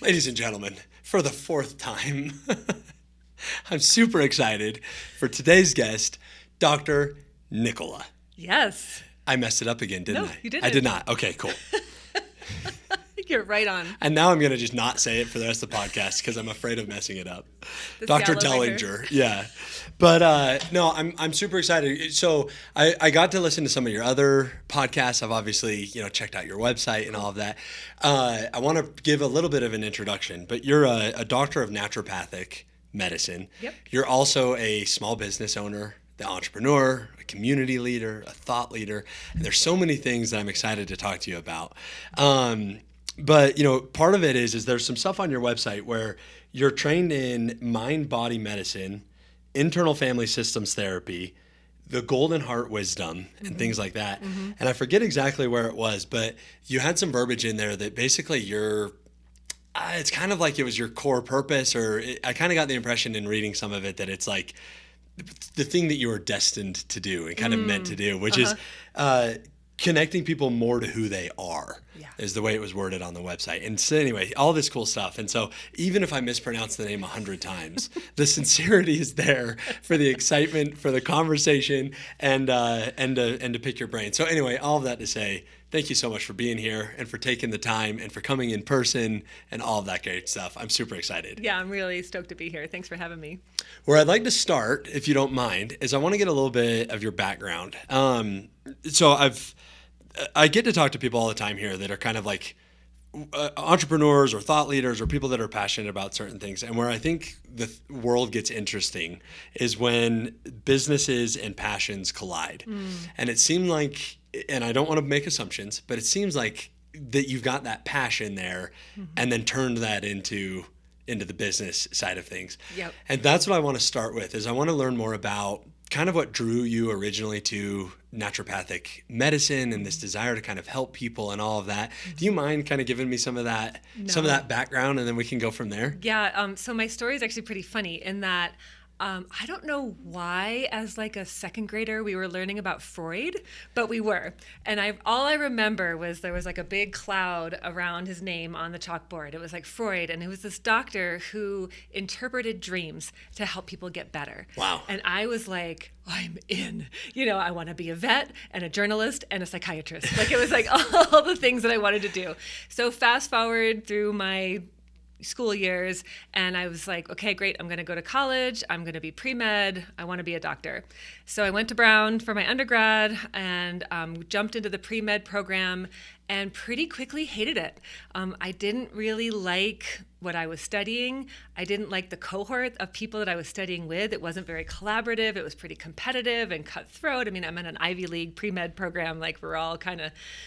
Ladies and gentlemen, for the fourth time, I'm super excited for today's guest, Dr. Nicola. Yes. I messed it up again, didn't No, I? you didn't. I did not. Okay, cool. You're right on. And now I'm going to just not say it for the rest of the podcast because I'm afraid of messing it up. The Dr. Dehlingher. Dehlingher. Yeah. But no, I'm super excited. So I got to listen to some of your other podcasts. I've obviously, checked out your website and all of that. I want to give a little bit of an introduction, but you're a doctor of naturopathic medicine. Yep. You're also a small business owner, the entrepreneur, a community leader, a thought leader, and there's so many things that I'm excited to talk to you about. But part of it is there's some stuff on your website where you're trained in mind-body medicine, internal family systems therapy, the golden heart wisdom, and things like that. Mm-hmm. And I forget exactly where it was, but you had some verbiage in there that basically it's kind of like it was your core purpose, I kind of got the impression in reading some of it that it's like the thing that you were destined to do and kind of meant to do, which is connecting people more to who they are, is the way it was worded on the website. And so anyway, all this cool stuff. And so even if I mispronounce the name 100 times, the sincerity is there for the excitement, for the conversation, and to pick your brain. So anyway, all of that to say, thank you so much for being here and for taking the time and for coming in person and all of that great stuff. I'm super excited. Yeah, I'm really stoked to be here. Thanks for having me. Where I'd like to start, if you don't mind, is I want to get a little bit of your background. So I get to talk to people all the time here that are kind of like entrepreneurs or thought leaders or people that are passionate about certain things. And where I think the world gets interesting is when businesses and passions collide. And it seemed like, and I don't want to make assumptions, but it seems like that you've got that passion there and then turned that into the business side of things. Yep. And that's what I want to start with, is I want to learn more about kind of what drew you originally to naturopathic medicine and this desire to kind of help people and all of that. Do you mind kind of giving me some of that background, and then we can go from there? Yeah. So my story is actually pretty funny in that I don't know why, as like a second grader, we were learning about Freud, but we were. And all I remember was there was like a big cloud around his name on the chalkboard. It was like Freud, and it was this doctor who interpreted dreams to help people get better. Wow. And I was like, I'm in. I want to be a vet and a journalist and a psychiatrist. Like, it was like all the things that I wanted to do. So fast forward through my school years, and I was like, okay, great, I'm going to go to college, I'm going to be pre-med, I want to be a doctor. So I went to Brown for my undergrad and jumped into the pre-med program and pretty quickly hated it. I didn't really like what I was studying. I didn't like the cohort of people that I was studying with. It wasn't very collaborative. It was pretty competitive and cutthroat. I mean, I'm in an Ivy League pre-med program. Like, we're all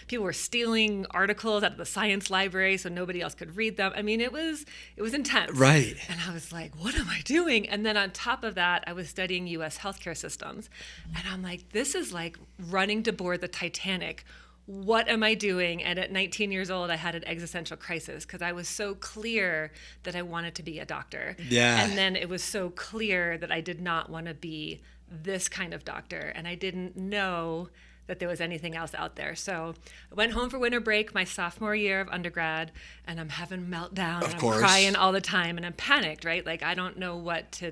people were stealing articles out of the science library so nobody else could read them. I mean, it was intense. Right. And I was like, what am I doing? And then on top of that, I was studying U.S. healthcare systems. And I'm like, this is like running to board the Titanic. What am I doing? And at 19 years old, I had an existential crisis because I was so clear that I wanted to be a doctor. Yeah. And then it was so clear that I did not want to be this kind of doctor. And I didn't know that there was anything else out there. So I went home for winter break my sophomore year of undergrad, and I'm having a meltdown, and I'm crying all the time, and I'm panicked, right? Like, I don't know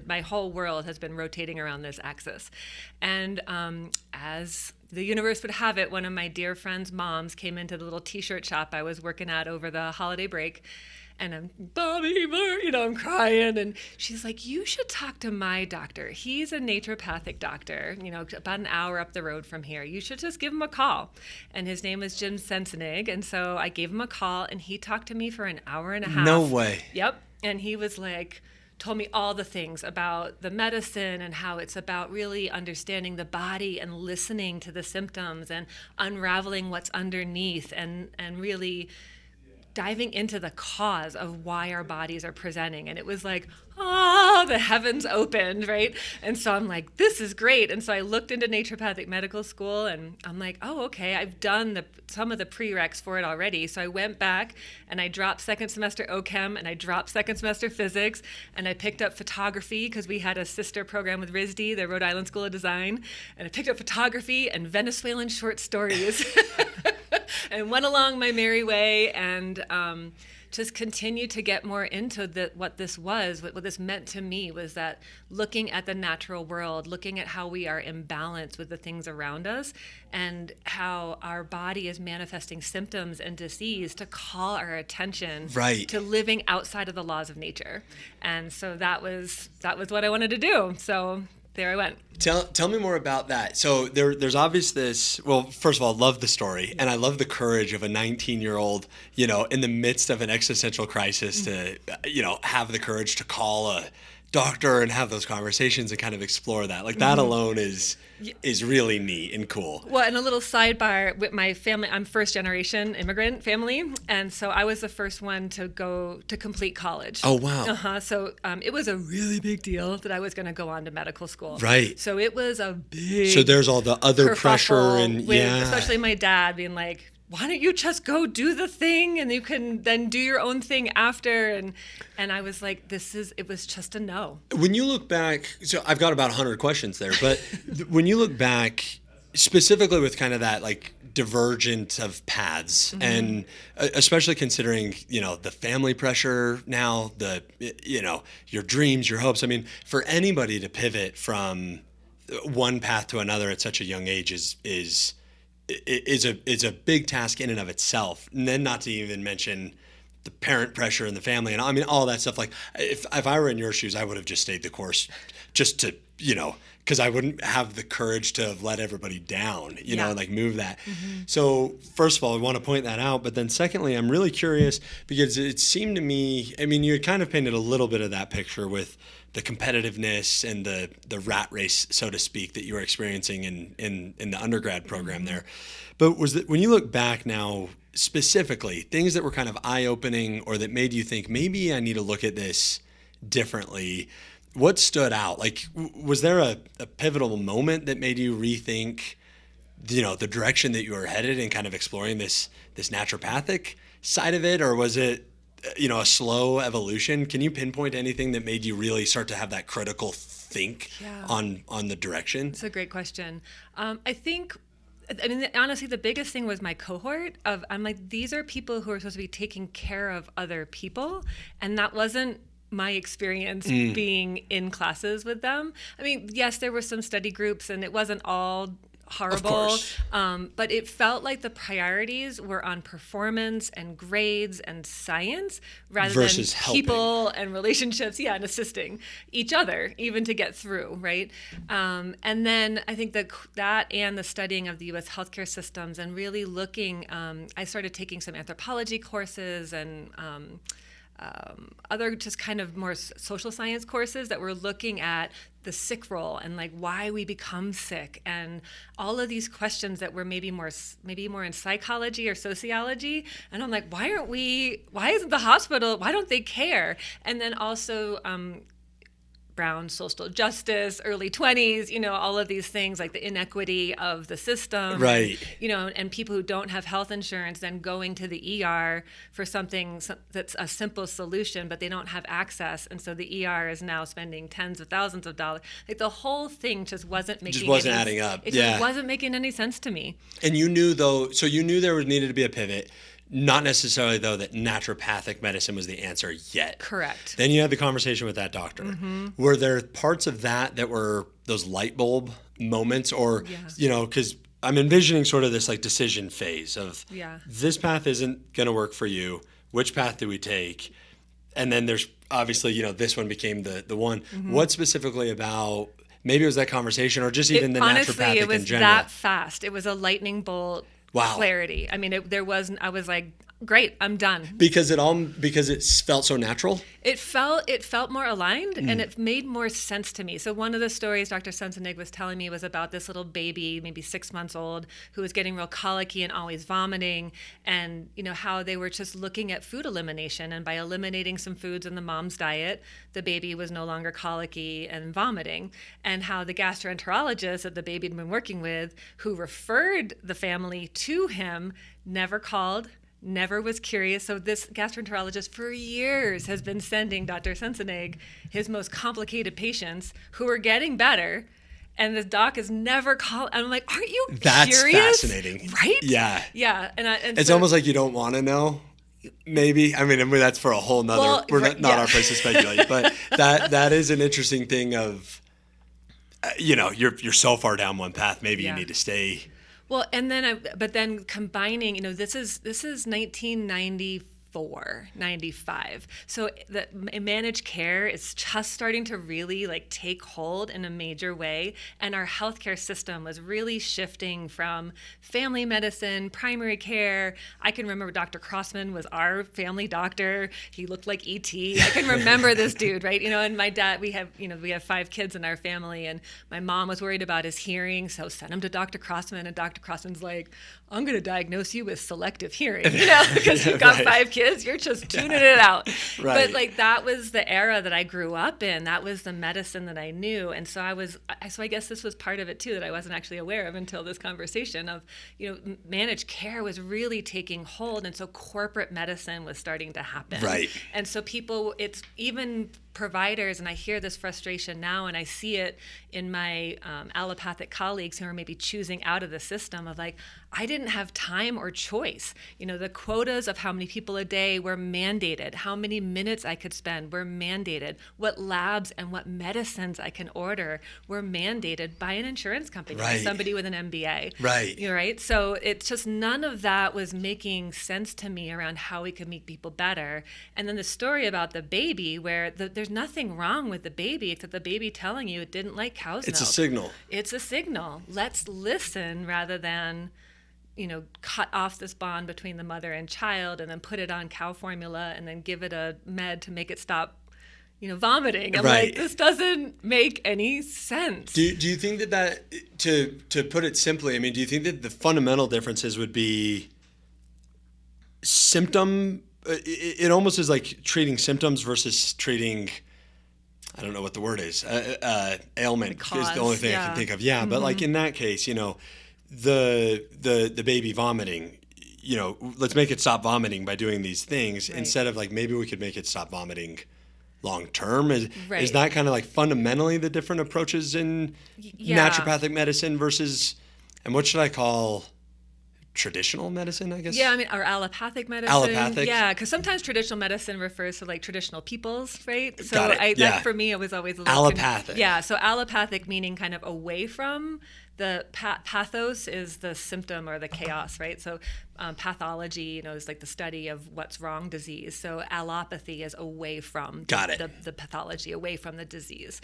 my whole world has been rotating around this axis. And as the universe would have it, one of my dear friend's moms came into the little t-shirt shop I was working at over the holiday break. And I'm, Bobby, I'm crying. And she's like, you should talk to my doctor. He's a naturopathic doctor, about an hour up the road from here. You should just give him a call. And his name is Jim Sensenig. And so I gave him a call, and he talked to me for an hour and a half. No way. Yep. And he was like, told me all the things about the medicine and how it's about really understanding the body and listening to the symptoms and unraveling what's underneath and really diving into the cause of why our bodies are presenting. And it was like, the heavens opened, right? And so I'm like, this is great. And so I looked into naturopathic medical school, and I'm like, oh, okay, I've done some of the prereqs for it already. So I went back and I dropped second semester OChem, and I dropped second semester physics, and I picked up photography because we had a sister program with RISD, the Rhode Island School of Design. And I picked up photography and Venezuelan short stories and went along my merry way, and just continue to get more into what this was, what this meant to me was that looking at the natural world, looking at how we are in balance with the things around us and how our body is manifesting symptoms and disease, to call our attention to living outside of the laws of nature. And so that was what I wanted to do. So there I went. Tell me more about that. So there's obvious this, well, first of all, love the story. And I love the courage of a 19-year-old, in the midst of an existential crisis to, have the courage to call a doctor and have those conversations and kind of explore that. Like that alone is really neat and cool. Well, and a little sidebar with my family, I'm first generation immigrant family. And so I was the first one to go to complete college. Oh, wow. So it was a really big deal that I was going to go on to medical school. Right. So it was a big So there's all the other pressure and especially my dad being like, why don't you just go do the thing and you can then do your own thing after? And I was like, it was just a no. When you look back, so I've got about 100 questions there, but when you look back specifically with kind of that like divergent of paths and especially considering, the family pressure now, your dreams, your hopes. I mean, for anybody to pivot from one path to another at such a young age is a big task in and of itself. And then not to even mention the parent pressure in the family and I mean all that stuff. Like if I were in your shoes, I would have just stayed the course just to, because I wouldn't have the courage to have let everybody down, and like move that. So first of all, I want to point that out. But then secondly, I'm really curious because it seemed to me, I mean, you had kind of painted a little bit of that picture with the competitiveness and the rat race, so to speak, that you were experiencing in the undergrad program there. But when you look back now, specifically, things that were kind of eye-opening or that made you think, maybe I need to look at this differently, what stood out? Like, was there a pivotal moment that made you rethink, the direction that you were headed and kind of exploring this naturopathic side of it? Or was it, a slow evolution? Can you pinpoint anything that made you really start to have that critical think on the direction? It's a great question. Honestly, the biggest thing was my cohort I'm like, these are people who are supposed to be taking care of other people. And that wasn't my experience being in classes with them. I mean, yes, there were some study groups and it wasn't all horrible, but it felt like the priorities were on performance and grades and science rather versus than people and relationships, and assisting each other even to get through, right? And then I think that and the studying of the U.S. healthcare systems and really looking, I started taking some anthropology courses and other just kind of more social science courses that were looking at the sick role and like why we become sick and all of these questions that were maybe more in psychology or sociology. And I'm like, why isn't the hospital, why don't they care? And then also Brown social justice, early 20s, all of these things like the inequity of the system, right? And people who don't have health insurance then going to the ER for something that's a simple solution, but they don't have access, and so the ER is now spending tens of thousands of dollars. Like the whole thing just wasn't adding up. It just wasn't making any sense to me. And you knew there needed to be a pivot. Not necessarily, though, that naturopathic medicine was the answer yet. Correct. Then you had the conversation with that doctor. Were there parts of that were those light bulb moments or, because I'm envisioning sort of this like decision phase of this path isn't going to work for you. Which path do we take? And then there's obviously, this one became the one. What specifically about, maybe it was that conversation or just even the naturopathic in general? Honestly, it was that fast. It was a lightning bolt. Wow. Clarity. I mean, I was like, great, I'm done. Because it felt so natural? It felt more aligned and it made more sense to me. So one of the stories Dr. Sensenig was telling me was about this little baby, maybe 6 months old, who was getting real colicky and always vomiting, and how they were just looking at food elimination, and by eliminating some foods in the mom's diet, the baby was no longer colicky and vomiting, and how the gastroenterologist that the baby had been working with, who referred the family to him, never called, never was curious. So this gastroenterologist for years has been sending Dr. Sensenig his most complicated patients who are getting better. And the doc is never called. I'm like, aren't you That's curious? Fascinating. Right? Yeah. Yeah. And it's almost like you don't want to know. Maybe. I mean, that's for a whole nother, Well, we're right, not yeah. our place to speculate, but that is an interesting thing of, you're so far down one path, maybe you Yeah. need to stay. Well, and then but then combining, this is 1994, 95. So the managed care is just starting to really like take hold in a major way, and our healthcare system was really shifting from family medicine, primary care. I can remember Dr. Crossman was our family doctor. He looked like E.T. I can remember this dude, right? And my dad, we have 5 kids in our family, and my mom was worried about his hearing, so sent him to Dr. Crossman, and Dr. Crossman's like, I'm going to diagnose you with selective hearing, because you've got Right. 5 kids, you're just tuning it out. Right. But like that was the era that I grew up in. That was the medicine that I knew. And so I guess this was part of it too that I wasn't actually aware of until this conversation of, managed care was really taking hold. And so corporate medicine was starting to happen. Right. And so it's even providers, and I hear this frustration now, and I see it in my allopathic colleagues who are maybe choosing out of the system of like, I didn't have time or choice. The quotas of how many people a day were mandated, how many minutes I could spend were mandated, what labs and what medicines I can order were mandated by an insurance company, by Right. somebody with an MBA. Right. Right. So it's just none of that was making sense to me around how we could make people better. And then the story about the baby, where there's nothing wrong with the baby except the baby telling you it didn't like cow's It's milk. a signal. It's a signal. Let's listen rather than, cut off this bond between the mother and child and then put it on cow formula and then give it a med to make it stop, vomiting. I'm Right. like, this doesn't make any sense. Do you think that to put it simply, I mean, do you think that the fundamental differences would be symptom? It almost is like treating symptoms versus treating, I don't know what the word is, ailment is the only thing I can think of. Yeah, but like in that case, the baby vomiting, let's make it stop vomiting by doing these things instead of like maybe we could make it stop vomiting long term. Is that kind of like fundamentally the different approaches in naturopathic medicine versus, and what should I call traditional medicine, I guess? Yeah, I mean, or allopathic medicine. Allopathic? Yeah, because sometimes traditional medicine refers to like traditional peoples, right? So Got it. Yeah. that for me, it was always a little Allopathic. Yeah, so allopathic meaning kind of away from the pathos is the symptom or the chaos, right? So pathology, is like the study of what's wrong, disease. So allopathy is away from the pathology, away from the disease.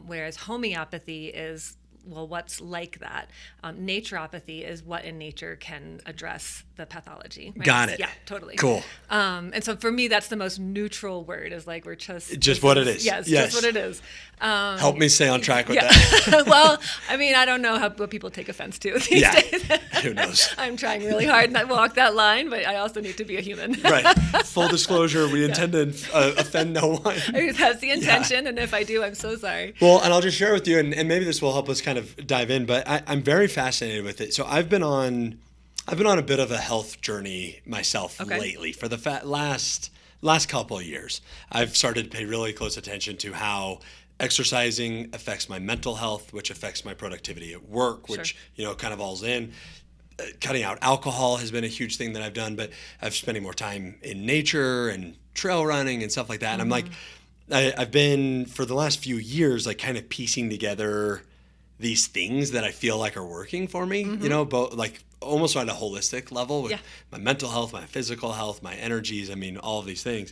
Whereas homeopathy is, well, what's like that? Naturopathy is what in nature can address the pathology. Right? Got it. Yeah, totally. Cool. And so for me, that's the most neutral word, is like we're just what it is. Yes, Yes. just what it is. Help me stay on track with that. Well, I mean, I don't know what people take offense to these days. Who knows? I'm trying really hard not to walk that line, but I also need to be a human. Right. Full disclosure, we intend to offend no one. That's the intention, and if I do, I'm so sorry. Well, and I'll just share with you, and maybe this will help us kind of dive in, but I'm very fascinated with it. So I've been on a bit of a health journey myself lately for the last couple of years. I've started to pay really close attention to how exercising affects my mental health, which affects my productivity at work, which, kind of all's in. Cutting out alcohol has been a huge thing that I've done, but I've spending more time in nature and trail running and stuff like that. And I'm like, I've been for the last few years, like kind of piecing together these things that I feel like are working for me, both like almost on a holistic level with my mental health, my physical health, my energies. I mean, all of these things.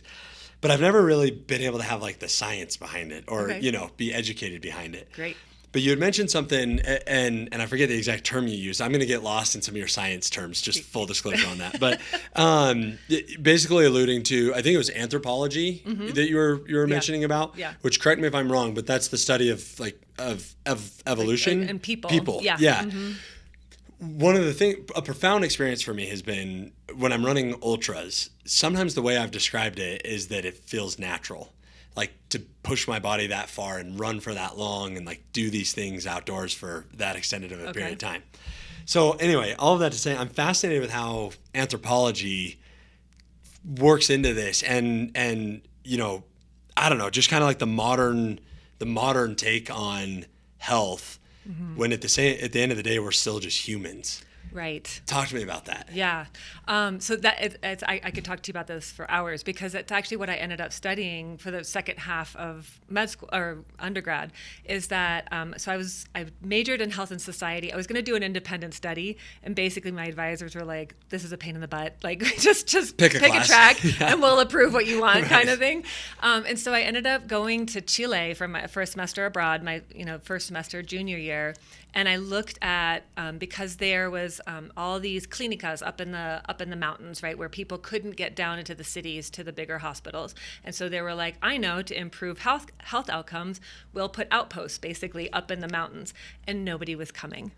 But I've never really been able to have like the science behind it or, be educated behind it. Great. But you had mentioned something, and I forget the exact term you used. I'm going to get lost in some of your science terms, just full disclosure on that. But basically alluding to, I think it was anthropology that you were mentioning about, which, correct me if I'm wrong, but that's the study of evolution. And people. People, yeah. One of the things, a profound experience for me has been when I'm running ultras, sometimes the way I've described it is that it feels natural. Like to push my body that far and run for that long and like do these things outdoors for that extended of a period of time. So anyway, all of that to say, I'm fascinated with how anthropology works into this and I don't know, just kind of like the modern take on health when at the end of the day, we're still just humans. Right. Talk to me about that. Yeah. So I could talk to you about this for hours because it's actually what I ended up studying for the second half of med school or undergrad is that, I majored in health and society. I was going to do an independent study, and basically my advisors were like, this is a pain in the butt. Like, just pick a track Yeah. and we'll approve what you want, Right. kind of thing. And so I ended up going to Chile for my first semester abroad, my first semester junior year. And I looked at because there was all these clinicas up in the mountains, right, where people couldn't get down into the cities to the bigger hospitals, and so they were like, I know to improve health outcomes, we'll put outposts basically up in the mountains, and nobody was coming.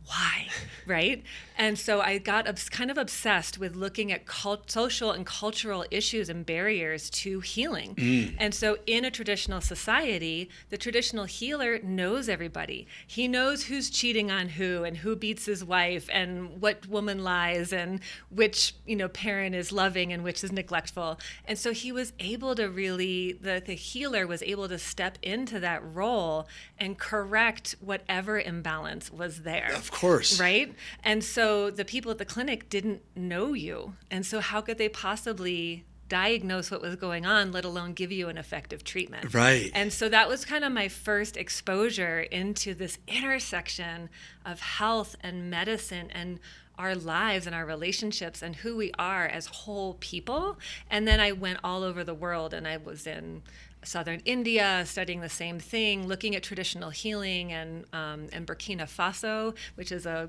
Why, right? And so I got kind of obsessed with looking at social and cultural issues and barriers to healing. And so in a traditional society, the traditional healer knows everybody. He knows who's cheating on who and who beats his wife and what woman lies and which, parent is loving and which is neglectful. And so he was able to really, the healer was able to step into that role and correct whatever imbalance was there. Of course. Right? And so the people at the clinic didn't know you. And so how could they possibly diagnose what was going on, let alone give you an effective treatment? Right. And so that was kind of my first exposure into this intersection of health and medicine and our lives and our relationships and who we are as whole people. And then I went all over the world, and I was in southern India studying the same thing, looking at traditional healing, and Burkina Faso, which is a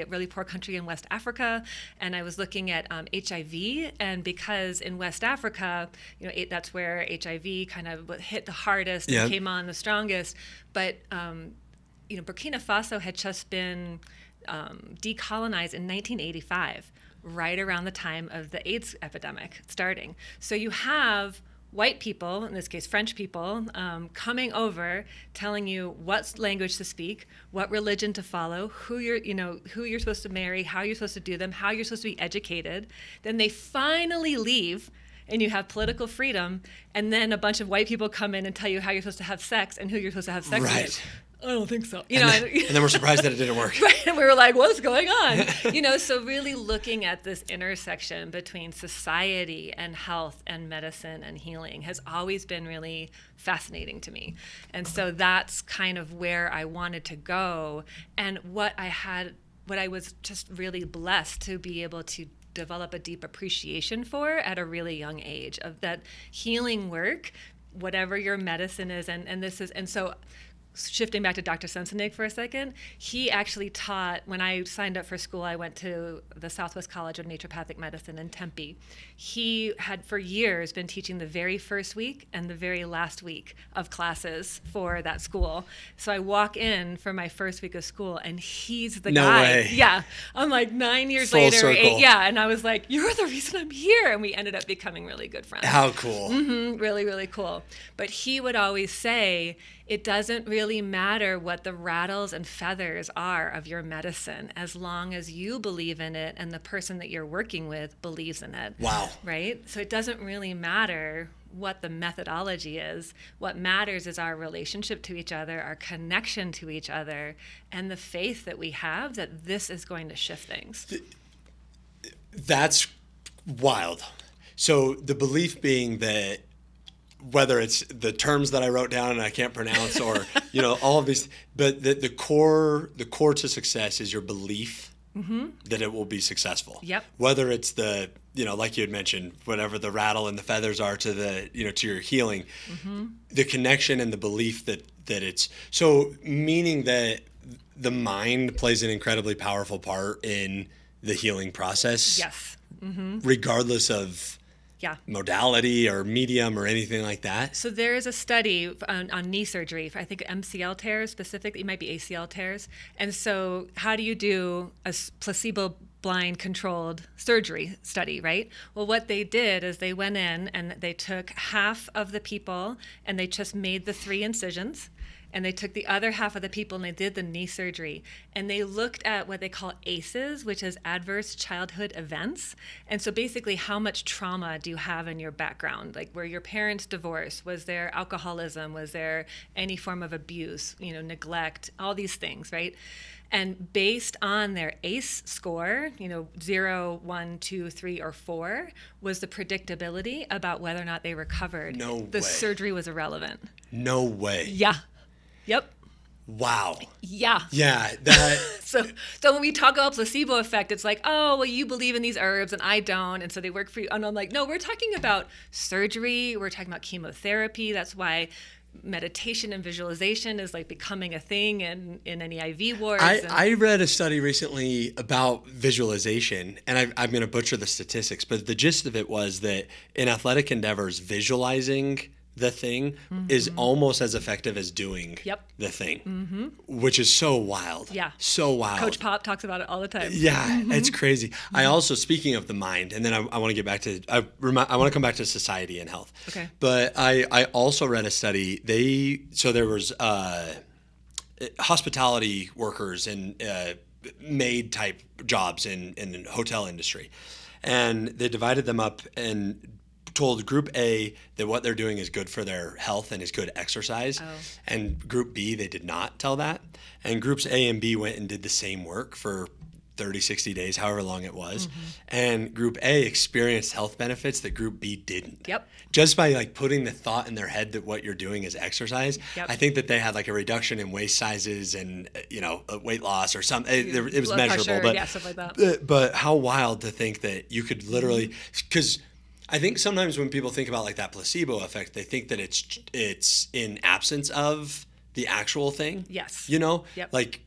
really poor country in West Africa. And I was looking at HIV, and because in West Africa, that's where HIV kind of hit the hardest and came on the strongest. But Burkina Faso had just been decolonized in 1985, right around the time of the AIDS epidemic starting. So you have white people, in this case French people, coming over, telling you what language to speak, what religion to follow, who you're supposed to marry, how you're supposed to do them, how you're supposed to be educated. Then they finally leave, and you have political freedom, and then a bunch of white people come in and tell you how you're supposed to have sex and who you're supposed to have sex with. I don't think so. And then we're surprised that it didn't work. Right, and we were like, what's going on? So really looking at this intersection between society and health and medicine and healing has always been really fascinating to me. And so that's kind of where I wanted to go, and what I was just really blessed to be able to develop a deep appreciation for at a really young age, of that healing work, whatever your medicine is, and so shifting back to Dr. Sensenig for a second, he actually taught, when I signed up for school, I went to the Southwest College of Naturopathic Medicine in Tempe. He had for years been teaching the very first week and the very last week of classes for that school. So I walk in for my first week of school, and he's the guy. No way. Yeah. I'm like 9 years Full later. circle. And I was like, you're the reason I'm here. And we ended up becoming really good friends. How cool. Really, really cool. But he would always say, it doesn't really matter what the rattles and feathers are of your medicine, as long as you believe in it and the person that you're working with believes in it. Wow. Right? So it doesn't really matter what the methodology is. What matters is our relationship to each other, our connection to each other, and the faith that we have that this is going to shift things. That's wild. So the belief being that, whether it's the terms that I wrote down and I can't pronounce, or all of these, but the core to success is your belief that it will be successful. Yep. Whether it's the like you had mentioned, whatever the rattle and the feathers are to the to your healing, the connection and the belief that it's so, meaning that the mind plays an incredibly powerful part in the healing process. Yes. Regardless of modality or medium or anything like that. So there is a study on knee surgery, I think MCL tears specifically, it might be ACL tears. And so how do you do a placebo-blind controlled surgery study, right? Well, what they did is they went in and they took half of the people and they just made the 3 incisions. and they took the other half of the people and they did the knee surgery. And they looked at what they call ACEs, which is adverse childhood events. And so basically, how much trauma do you have in your background? Like, were your parents divorced? Was there alcoholism? Was there any form of abuse, neglect, all these things, right? And based on their ACE score, 0, 1, 2, 3, or 4, was the predictability about whether or not they recovered. No The way. surgery was irrelevant. No way. Yeah. Yep. Wow. Yeah. Yeah. That. So when we talk about placebo effect, it's like, oh, well, you believe in these herbs and I don't, and so they work for you. And I'm like, no, we're talking about surgery. We're talking about chemotherapy. That's why meditation and visualization is like becoming a thing in any IV wards. I read a study recently about visualization, and I'm going to butcher the statistics, but the gist of it was that in athletic endeavors, visualizing the thing is almost as effective as doing the thing, which is so wild. Yeah. So wild. Coach Pop talks about it all the time. Yeah, it's crazy. I also, speaking of the mind, and then I want to get back to, I want to come back to society and health. Okay. But I also read a study, there was hospitality workers and maid type jobs in the hotel industry. And they divided them up and told group A that what they're doing is good for their health and is good exercise. And group B, they did not tell that. And groups A and B went and did the same work for 30, 60 days, however long it was. And group A experienced health benefits that group B didn't. Yep. Just by like putting the thought in their head that what you're doing is exercise. Yep. I think that they had like a reduction in waist sizes and, weight loss or something. It was Blood measurable. pressure, But, yeah, stuff like that. But how wild to think that you could literally, because I think sometimes when people think about like that placebo effect, they think that it's in absence of the actual thing. Yes. Like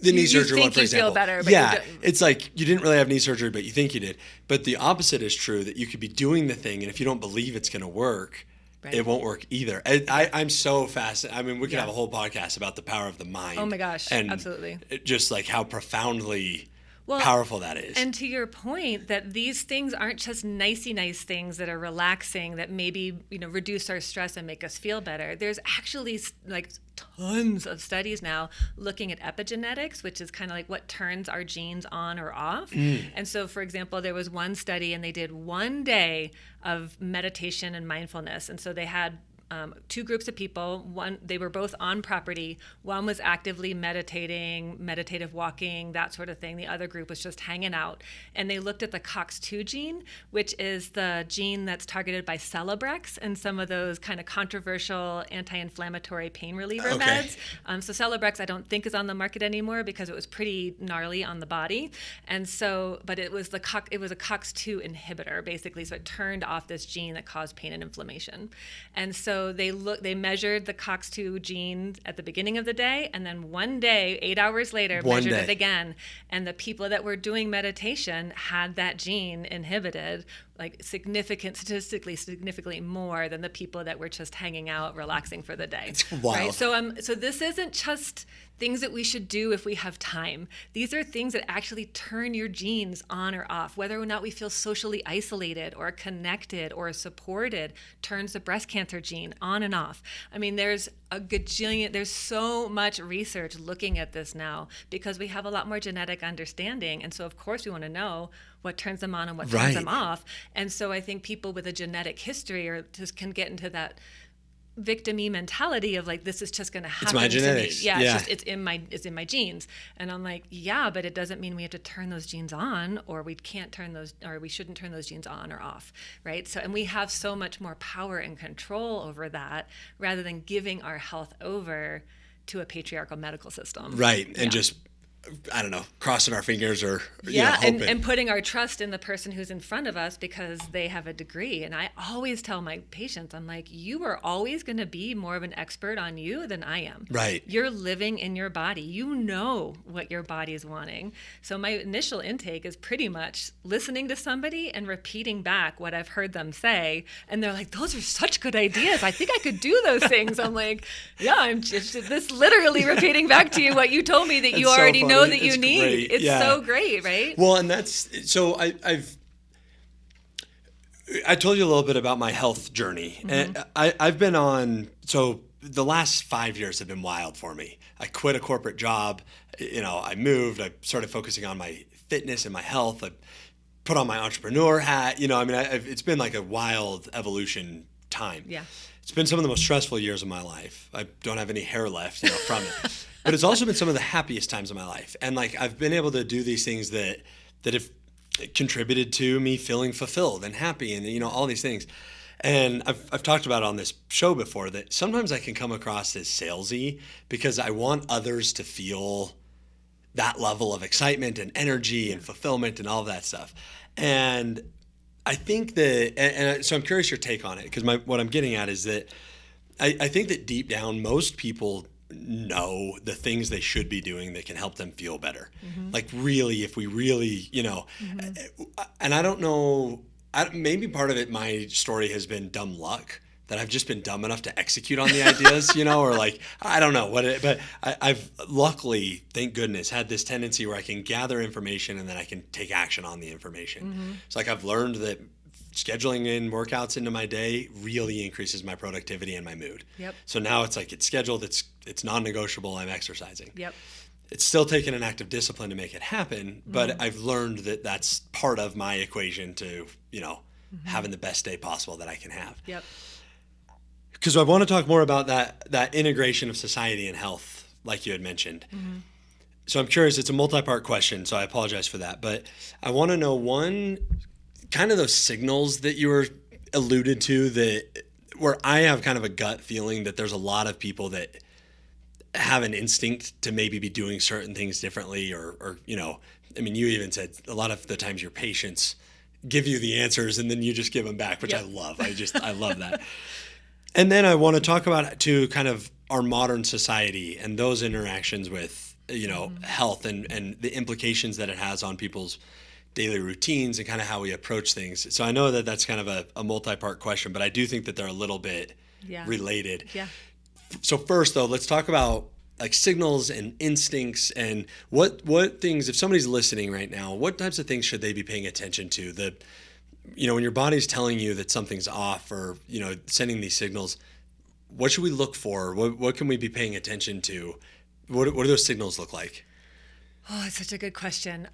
the knee surgery one, for example. You feel better, but you didn't. It's like you didn't really have knee surgery, but you think you did. But the opposite is true, that you could be doing the thing, and if you don't believe it's going to work, it won't work either. I'm so fascinated. I mean, we could have a whole podcast about the power of the mind. Oh my gosh, and absolutely. Just like how profoundly powerful that is. And to your point, that these things aren't just nicey nice things that are relaxing, that maybe reduce our stress and make us feel better. There's actually like tons of studies now looking at epigenetics, which is kind of like what turns our genes on or off. And so, for example, there was one study and they did 1 day of meditation and mindfulness. And so they had two groups of people. One, they were both on property. One was actively meditating, meditative walking, that sort of thing. The other group was just hanging out. And they looked at the COX-2 gene, which is the gene that's targeted by Celebrex and some of those kind of controversial anti-inflammatory pain reliever meds. So Celebrex, I don't think is on the market anymore because it was pretty gnarly on the body. And so, but it was a COX-2 inhibitor, basically. So it turned off this gene that caused pain and inflammation. And so they measured the COX-2 gene at the beginning of the day, and then 1 day, 8 hours later, measured it again. And the people that were doing meditation had that gene inhibited, like statistically significantly more than the people that were just hanging out, relaxing for the day. It's wild. Right? So this isn't just things that we should do if we have time. These are things that actually turn your genes on or off. Whether or not we feel socially isolated or connected or supported turns the breast cancer gene on and off. I mean, there's so much research looking at this now because we have a lot more genetic understanding. And so, of course, we want to know what turns them on and what turns them off. And so I think people with a genetic history can get into that victim-y mentality of like, this is just going to happen to me. Genetics. Yeah. It's in my genes. And I'm like, yeah, but it doesn't mean we have to turn those genes on, or we can't turn those, or we shouldn't turn those genes on or off, right? So, and we have so much more power and control over that rather than giving our health over to a patriarchal medical system. Right. And just, I don't know, crossing our fingers or hoping. And putting our trust in the person who's in front of us because they have a degree. And I always tell my patients, I'm like, you are always going to be more of an expert on you than I am. Right. You're living in your body. You know what your body is wanting. So my initial intake is pretty much listening to somebody and repeating back what I've heard them say. And they're like, those are such good ideas. I think I could do those things. I'm like, yeah, I'm just this literally repeating back to you what you told me that you already know that you need. Great. It's so great, right? Well, and that's so I told you a little bit about my health journey. And I've been on, so the last 5 years have been wild for me. I quit a corporate job. I moved. I started focusing on my fitness and my health. I put on my entrepreneur hat. It's been like a wild evolution time. Yeah. It's been some of the most stressful years of my life. I don't have any hair left, from it. But it's also been some of the happiest times of my life. And like I've been able to do these things that have contributed to me feeling fulfilled and happy and all these things. And I've talked about it on this show before that sometimes I can come across as salesy because I want others to feel that level of excitement and energy and fulfillment and all of that stuff. And I think that, so I'm curious your take on it, because what I'm getting at is that I think that deep down, most people know the things they should be doing that can help them feel better. Mm-hmm. Like really, if we really, and I don't know, maybe part of it, my story has been dumb luck, that I've just been dumb enough to execute on the ideas, or like, I don't know but I've luckily, thank goodness, had this tendency where I can gather information and then I can take action on the information. Mm-hmm. It's like I've learned that scheduling in workouts into my day really increases my productivity and my mood. Yep. So now it's like it's scheduled, it's non-negotiable, I'm exercising. Yep. It's still taking an act of discipline to make it happen, but mm-hmm. I've learned that that's part of my equation to, mm-hmm. having the best day possible that I can have. Yep. Because I want to talk more about that integration of society and health, like you had mentioned. Mm-hmm. So I'm curious, it's a multi-part question, so I apologize for that. But I want to know, one, kind of those signals that you were alluded to, where I have kind of a gut feeling that there's a lot of people that have an instinct to maybe be doing certain things differently or you even said a lot of the times your patients give you the answers and then you just give them back, which yep. I love. I love that. And then I want to talk about too kind of our modern society and those interactions with, mm-hmm. health and the implications that it has on people's daily routines and kind of how we approach things. So I know that that's kind of a multi-part question, but I do think that they're a little bit related. Yeah. So first though, let's talk about like signals and instincts and what things, if somebody's listening right now, what types of things should they be paying attention to? When your body's telling you that something's off or, sending these signals, what should we look for? What can we be paying attention to? What do those signals look like? Oh, it's such a good question.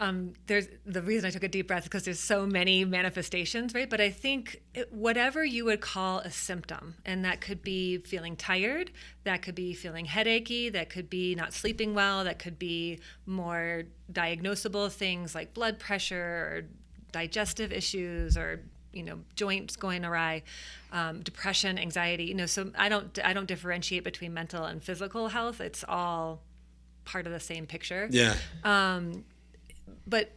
There's the reason I took a deep breath is because there's so many manifestations, right? But I think whatever you would call a symptom, and that could be feeling tired, that could be feeling headachy, that could be not sleeping well, that could be more diagnosable things like blood pressure or digestive issues or joints going awry, depression, anxiety. So I don't differentiate between mental and physical health. It's all part of the same picture. Yeah. But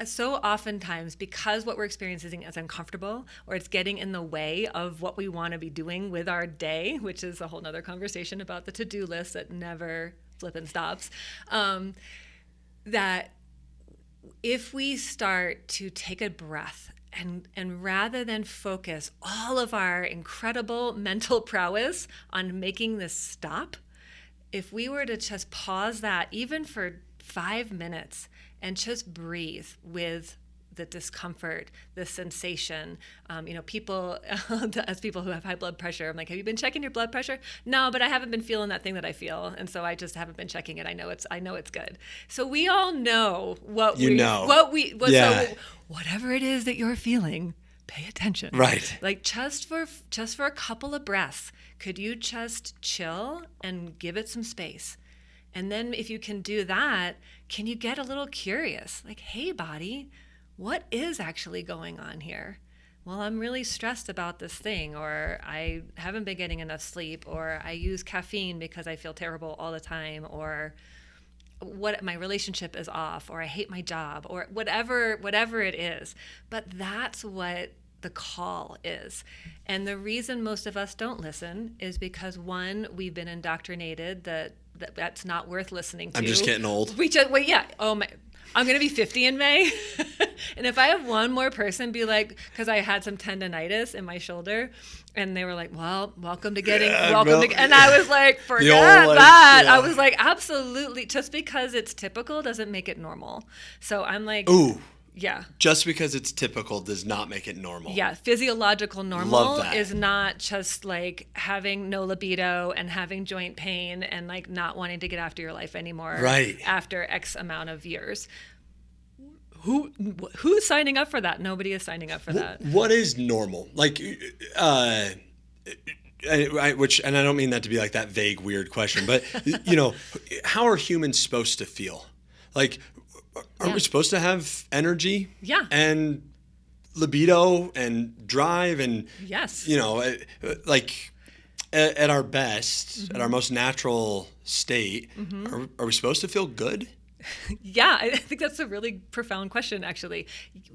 so oftentimes, because what we're experiencing is uncomfortable or it's getting in the way of what we want to be doing with our day, which is a whole nother conversation about the to-do list that never flipping stops, that if we start to take a breath and rather than focus all of our incredible mental prowess on making this stop, if we were to just pause that even for 5 minutes and just breathe with the discomfort, the sensation, people, as people who have high blood pressure, I'm like, have you been checking your blood pressure? No, but I haven't been feeling that thing that I feel. And so I just haven't been checking it. I know it's good. So we all know so whatever it is that you're feeling, pay attention. Right. Like just for a couple of breaths, could you just chill and give it some space? And then if you can do that, can you get a little curious? Like, hey, body, what is actually going on here? Well, I'm really stressed about this thing, or I haven't been getting enough sleep, or I use caffeine because I feel terrible all the time, or what my relationship is off, or I hate my job, or whatever it is. But that's what the call is. And the reason most of us don't listen is because, one, we've been indoctrinated that's not worth listening to. I'm just getting old. I'm going to be 50 in May. And if I have one more person be like, because I had some tendonitis in my shoulder, and they were like, well, and I was like, forget that. Yeah. I was like, absolutely. Just because it's typical doesn't make it normal. So I'm like, ooh, Yeah. Just because it's typical does not make it normal. Yeah, physiological Love normal that. is not just like having no libido and having joint pain and like not wanting to get after your life anymore Right. after X amount of years. Who's signing up for that? Nobody is signing up for that. What is normal? Like, which, and I don't mean that to be like that vague, weird question, but how are humans supposed to feel? Like, aren't we supposed to have energy? Yeah. And libido and drive and, Yes. like at our best, at our most natural state, are we supposed to feel good? Yeah, I think that's a really profound question, actually.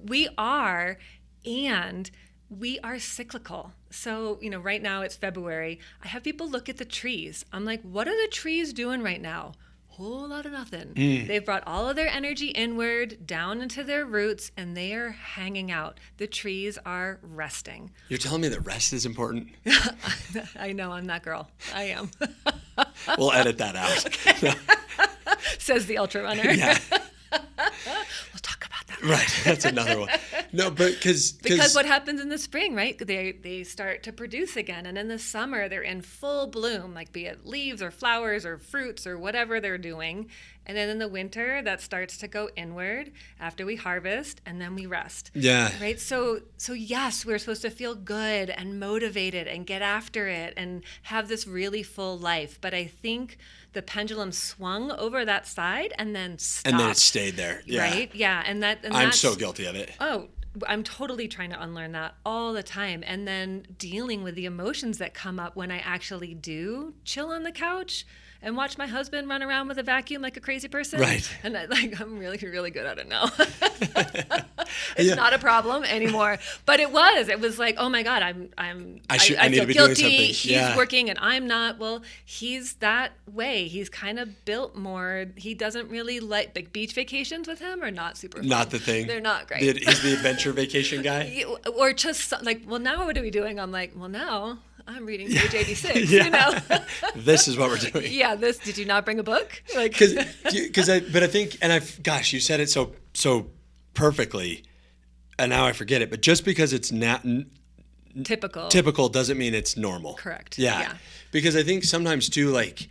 We are, and we are cyclical. So, right now it's February. I have people look at the trees. I'm like, what are the trees doing right now? Whole lot of nothing. They've brought all of their energy inward, down into their roots, and they are hanging out. The trees are resting. You're telling me that rest is important? I know, I'm that girl. I am. We'll edit that out. Says the ultra runner. Yeah. We'll talk about that. Right. That's another one. No, but because what happens in the spring, right? They start to produce again, and in the summer they're in full bloom, like be it leaves or flowers or fruits or whatever they're doing. And then in the winter that starts to go inward after we harvest, and then we rest. Yeah. Right. So yes, we're supposed to feel good and motivated and get after it and have this really full life. But I think the pendulum swung over that side and then stopped. And then it stayed there. Yeah. Right? Yeah. And I'm so guilty of it. Oh, I'm totally trying to unlearn that all the time. And then dealing with the emotions that come up when I actually do chill on the couch and watch my husband run around with a vacuum like a crazy person. Right. And I'm really, really good at it now. It's not a problem anymore. But it was like, oh my God, I need feel to be doing guilty. something. He's Yeah. working and I'm not. Well, he's that way. He's kind of built more. He doesn't really like beach vacations with him are not super fun. Not the thing. They're not great. He's the adventure vacation guy. Or just like, well, now what are we doing? I'm like, well, now I'm reading page 86, Yeah. This is what we're doing. Yeah, did you not bring a book? Like, But I think, you said it so perfectly, and now I forget it. But just because it's not typical doesn't mean it's normal. Correct. Yeah. Because I think sometimes too, like,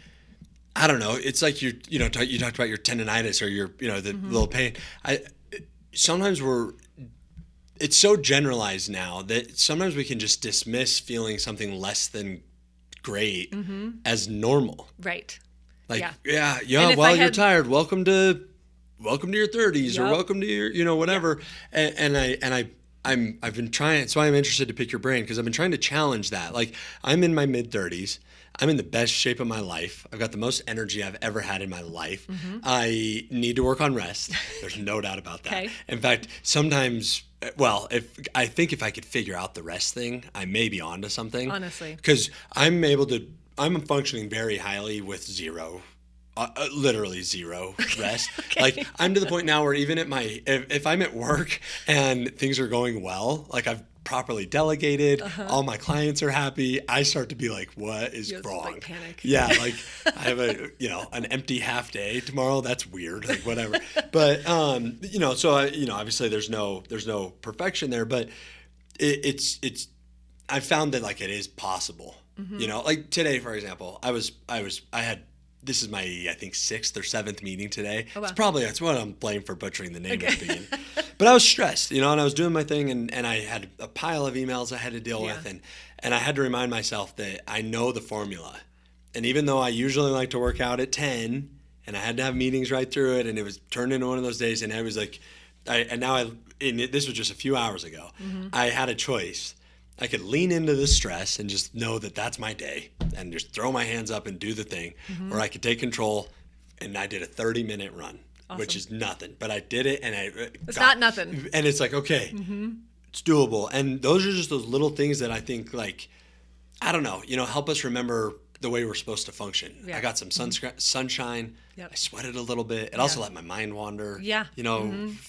I don't know, it's like you talked about your tendonitis or your the little pain. Sometimes it's so generalized now that sometimes we can just dismiss feeling something less than great as normal. Right. Like, yeah. While you're tired, welcome to your 30s or Yep. welcome to your whatever. Yeah. I've been trying, so I'm interested to pick your brain because I've been trying to challenge that. Like, I'm in my mid 30s. I'm in the best shape of my life. I've got the most energy I've ever had in my life. I need to work on rest. There's no doubt about that. Okay. In fact, sometimes, if I could figure out the rest thing, I may be onto something. Honestly. Because I'm functioning very highly with zero. Literally zero rest. Okay. Like, I'm to the point now where even if I'm at work and things are going well, like I've properly delegated, all my clients are happy, I start to be like, what is wrong? Like panic. Yeah, like I have an empty half day tomorrow. That's weird. Like, whatever. But obviously there's no perfection there, but it's I found that like it is possible. Like today, for example, this is my, I think, 6th or 7th meeting today. Oh, wow. That's what I'm blamed for butchering the name at the beginning. But I was stressed, and I was doing my thing, and I had a pile of emails I had to deal with, and I had to remind myself that I know the formula. And even though I usually like to work out at 10, and I had to have meetings right through it, and it was turned into one of those days, and I was like, this was just a few hours ago, I had a choice. I could lean into the stress and just know that that's my day and just throw my hands up and do the thing. Or I could take control, and I did a 30-minute run, which is nothing. But I did it, and it's not nothing. And it's like, okay, it's doable. And those are just those little things that I think, like, I don't know, help us remember the way we're supposed to function. Yeah. I got some sunshine. Yep. I sweated a little bit. It also let my mind wander. Yeah.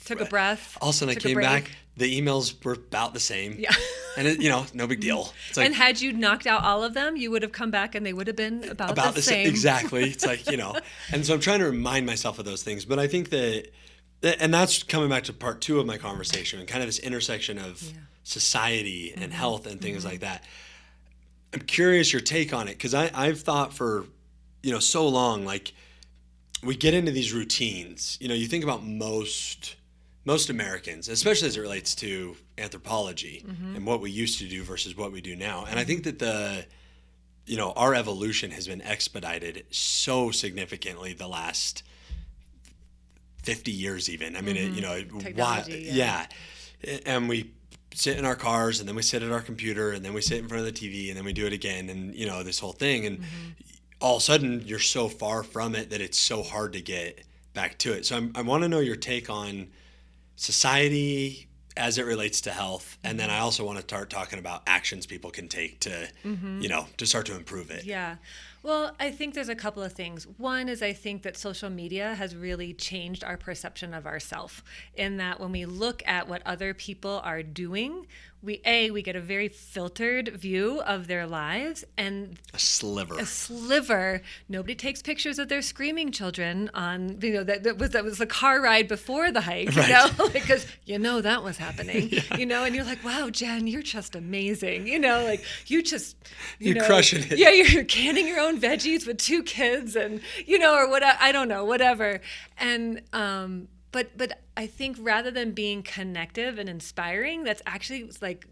Took a breath. All of a sudden I came back. The emails were about the same. Yeah. And no big deal. It's like, and had you knocked out all of them, you would have come back and they would have been about the same. Exactly. It's like, and so I'm trying to remind myself of those things. But I think that And that's coming back to part two of my conversation and kind of this intersection of society and health and things like that. I'm curious your take on it, because I've thought for, so long, like, we get into these routines. You think about most Americans, especially as it relates to anthropology and what we used to do versus what we do now. And I think that our evolution has been expedited so significantly the last 50 years even. I mean, Technology, yeah. And we sit in our cars, and then we sit at our computer, and then we sit in front of the TV, and then we do it again, and this whole thing. And all of a sudden you're so far from it that it's so hard to get back to it. So I want to know your take on society as it relates to health. And then I also want to start talking about actions people can take to, to start to improve it. Yeah. Well, I think there's a couple of things. One is I think that social media has really changed our perception of ourselves, in that when we look at what other people are doing, we get a very filtered view of their lives, and A sliver. Nobody takes pictures of their screaming children on, that was the car ride before the hike, Right. because that was happening, and you're like, wow, Jen, you're just amazing, like You're crushing it. Yeah, you're canning your own veggies with 2 kids, and or what, I don't know, whatever. And but I think rather than being connective and inspiring, that's actually like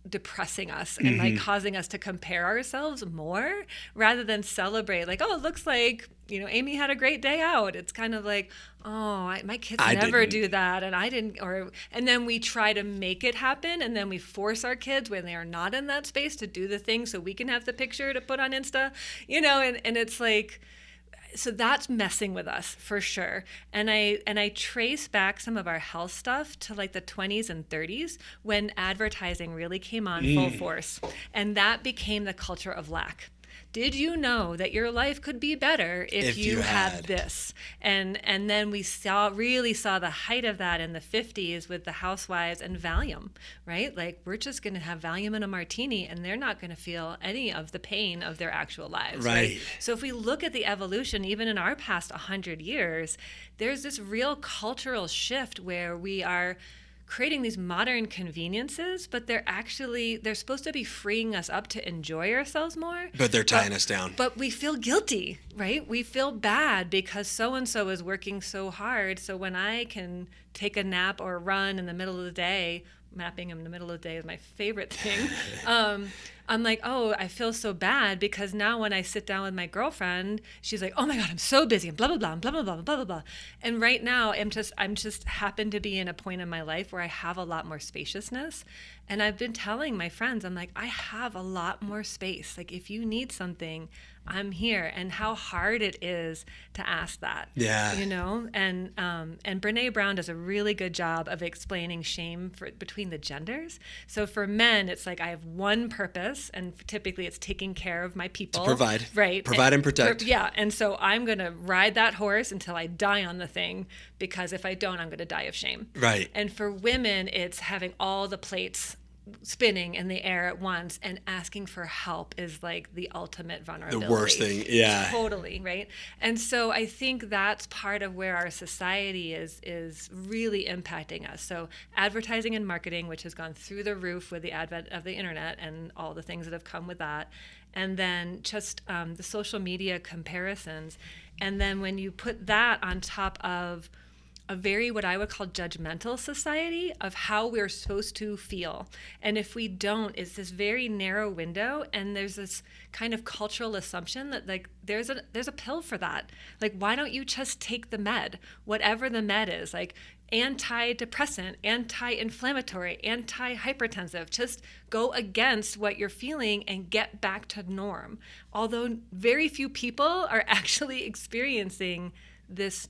depressing us and like causing us to compare ourselves more, rather than celebrate, like, oh, it looks like Amy had a great day out. It's kind of like, oh, my kids never do that, and I didn't, and then we try to make it happen, and then we force our kids when they are not in that space to do the thing so we can have the picture to put on Insta, and it's like, so that's messing with us for sure. And I trace back some of our health stuff to like the 20s and 30s, when advertising really came on full force, and that became the culture of lack. Did you know that your life could be better if you had this? And then we really saw the height of that in the 50s with the housewives and Valium, right? Like, we're just going to have Valium in a martini, and they're not going to feel any of the pain of their actual lives. Right. So if we look at the evolution, even in our past 100 years, there's this real cultural shift where we are creating these modern conveniences, but they're supposed to be freeing us up to enjoy ourselves more. But they're tying us down. But we feel guilty, right? We feel bad because so-and-so is working so hard. So when I can take a nap or run in the middle of the day, napping in the middle of the day is my favorite thing. I'm like, oh, I feel so bad because now when I sit down with my girlfriend, she's like, oh my God, I'm so busy and blah, blah, blah, and blah, blah, blah, blah, blah, blah. And right now I'm just happen to be in a point in my life where I have a lot more spaciousness. And I've been telling my friends, I'm like, I have a lot more space. Like, if you need something, I'm here. And how hard it is to ask that. Yeah. And Brene Brown does a really good job of explaining shame between the genders. So for men, it's like, I have one purpose, and typically it's taking care of my people. To provide. Right. Provide and protect. Yeah. And so I'm going to ride that horse until I die on the thing, because if I don't, I'm going to die of shame. Right. And for women, it's having all the plates spinning in the air at once, and asking for help is like the ultimate vulnerability. The worst thing. Yeah. Totally. Right. And so I think that's part of where our society is really impacting us. So advertising and marketing, which has gone through the roof with the advent of the internet and all the things that have come with that. And then just the social media comparisons. And then when you put that on top of a very, what I would call, judgmental society of how we're supposed to feel. And if we don't, it's this very narrow window, and there's this kind of cultural assumption that like there's a pill for that. Like, why don't you just take the med, whatever the med is, like antidepressant, anti-inflammatory, anti-hypertensive, just go against what you're feeling and get back to norm. Although very few people are actually experiencing this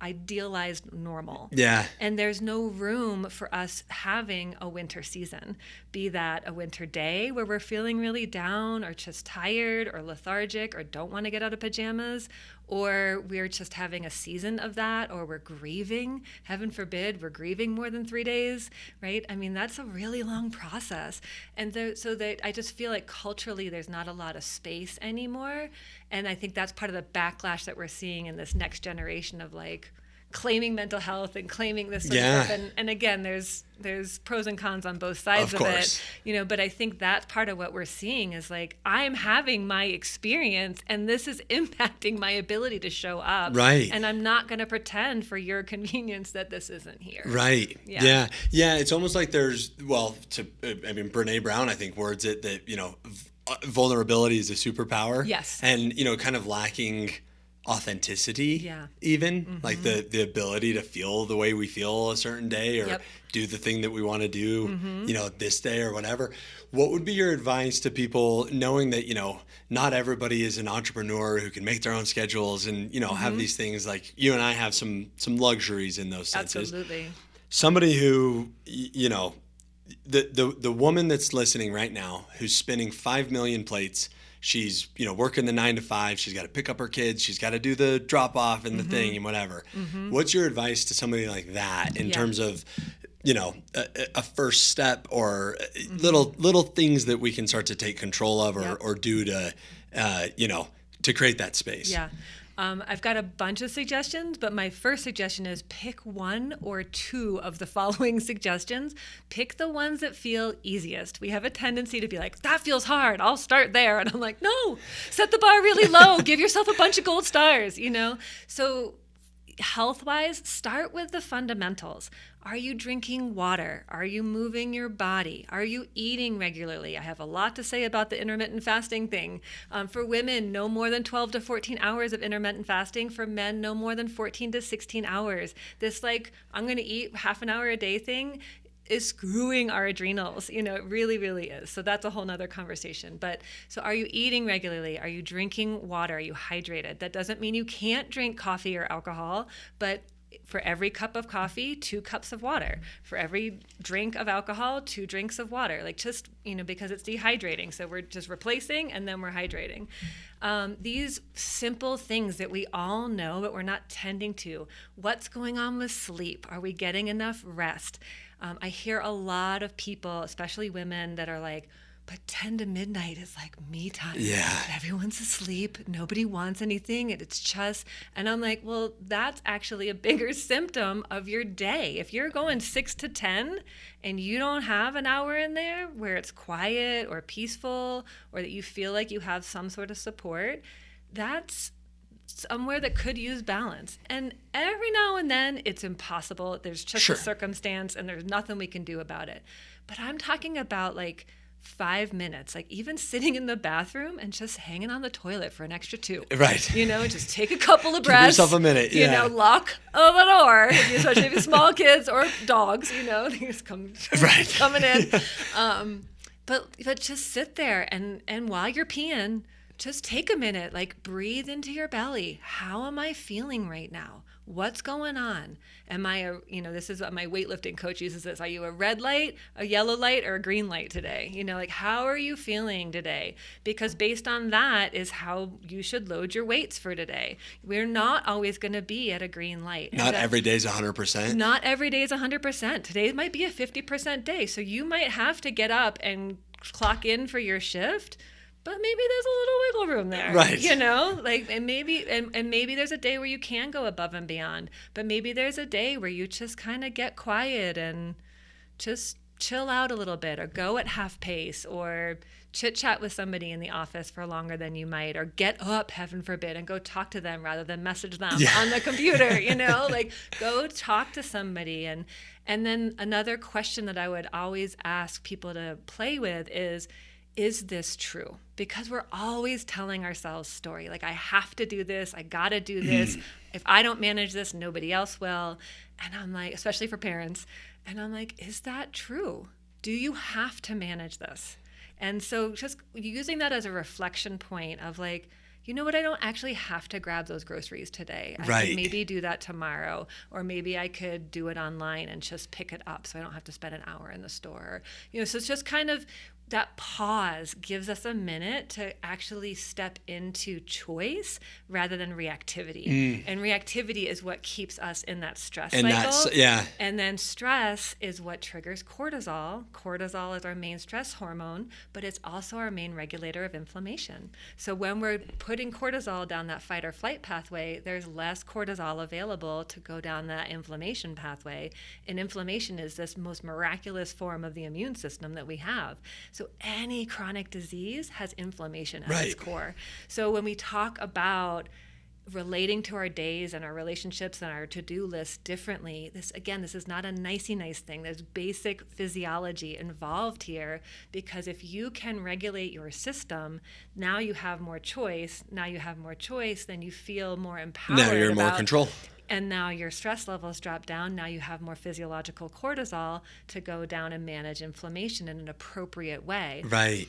idealized normal. Yeah. And there's no room for us having a winter season, be that a winter day where we're feeling really down or just tired or lethargic or don't want to get out of pajamas, or we're just having a season of that, or we're grieving. Heaven forbid, we're grieving more than 3 days, right? I mean, that's a really long process. And so that I just feel like culturally there's not a lot of space anymore. And I think that's part of the backlash that we're seeing in this next generation of like claiming mental health and claiming this sort Yeah. of stuff. And again, there's pros and cons on both sides Of of course. it, but I think that's part of what we're seeing is like, I'm having my experience and this is impacting my ability to show up. Right. And I'm not going to pretend for your convenience that this isn't here. Right. Yeah. Yeah. It's almost like Brene Brown, I think, words it that, vulnerability is a superpower. Yes. And, kind of lacking authenticity, even like the ability to feel the way we feel a certain day or do the thing that we want to do, this day or whatever. What would be your advice to people knowing that, not everybody is an entrepreneur who can make their own schedules and, have these things like you and I have some luxuries in those senses. Absolutely. Somebody who, the woman that's listening right now who's spinning 5 million plates, she's, working the 9 to 5. She's got to pick up her kids. She's got to do the drop off and the thing and whatever. What's your advice to somebody like that in terms of, a first step or little things that we can start to take control of or do to, to create that space? Yeah. I've got a bunch of suggestions, but my first suggestion is pick one or two of the following suggestions. Pick the ones that feel easiest. We have a tendency to be like, that feels hard, I'll start there. And I'm like, no, set the bar really low. Give yourself a bunch of gold stars, So health-wise, start with the fundamentals. Are you drinking water? Are you moving your body? Are you eating regularly? I have a lot to say about the intermittent fasting thing. For women, no more than 12 to 14 hours of intermittent fasting. For men, no more than 14 to 16 hours. This I'm going to eat half an hour a day thing is screwing our adrenals. It really, really is. So that's a whole nother conversation. But so are you eating regularly? Are you drinking water? Are you hydrated? That doesn't mean you can't drink coffee or alcohol, but for every cup of coffee, 2 cups of water. For every drink of alcohol, 2 drinks of water. Because it's dehydrating. So we're just replacing and then we're hydrating. These simple things that we all know, but we're not tending to. What's going on with sleep? Are we getting enough rest? I hear a lot of people, especially women, that are like, but 10 to midnight is like me time. Yeah. Everyone's asleep. Nobody wants anything. It's just, and I'm like, well, that's actually a bigger symptom of your day. If you're going 6 to 10 and you don't have an hour in there where it's quiet or peaceful or that you feel like you have some sort of support, that's somewhere that could use balance. And every now and then it's impossible. There's just a circumstance and there's nothing we can do about it. But I'm talking about 5 minutes, even sitting in the bathroom and just hanging on the toilet for an extra 2. Right. Just take a couple of breaths. Give yourself a minute. Yeah. Lock the door, especially if you have small kids or dogs, they just coming in. But just sit there and while you're peeing, just take a minute, breathe into your belly. How am I feeling right now? What's going on? Am I this is what my weightlifting coach uses this. Are you a red light, a yellow light, or a green light today? How are you feeling today? Because based on that is how you should load your weights for today. We're not always going to be at a green light. Not every day is 100%. Not every day is 100%. Today might be a 50% day. So you might have to get up and clock in for your shift. But maybe there's a little wiggle room there, right? And maybe there's a day where you can go above and beyond, but maybe there's a day where you just kind of get quiet and just chill out a little bit, or go at half pace, or chit chat with somebody in the office for longer than you might, or get up, heaven forbid, and go talk to them rather than message them on the computer. Go talk to somebody. And then another question that I would always ask people to play with is this true? Because we're always telling ourselves story. I have to do this. I got to do this. If I don't manage this, nobody else will. And I'm like, especially for parents. And I'm like, is that true? Do you have to manage this? And so just using that as a reflection point of you know what, I don't actually have to grab those groceries today. I could maybe do that tomorrow, or maybe I could do it online and just pick it up so I don't have to spend an hour in the store. So it's just kind of that pause gives us a minute to actually step into choice rather than reactivity. And reactivity is what keeps us in that stress cycle. And then stress is what triggers cortisol. Cortisol is our main stress hormone, but it's also our main regulator of inflammation. So when we're putting cortisol down that fight or flight pathway, there's less cortisol available to go down that inflammation pathway. And inflammation is this most miraculous form of the immune system that we have. So any chronic disease has inflammation at its core. So when we talk about relating to our days and our relationships and our to-do list differently, this is not a nicey nice thing. There's basic physiology involved here, because if you can regulate your system, now you have more choice. Then you feel more empowered. Now you're in more control. And now your stress levels drop down. Now you have more physiological cortisol to go down and manage inflammation in an appropriate way. Right.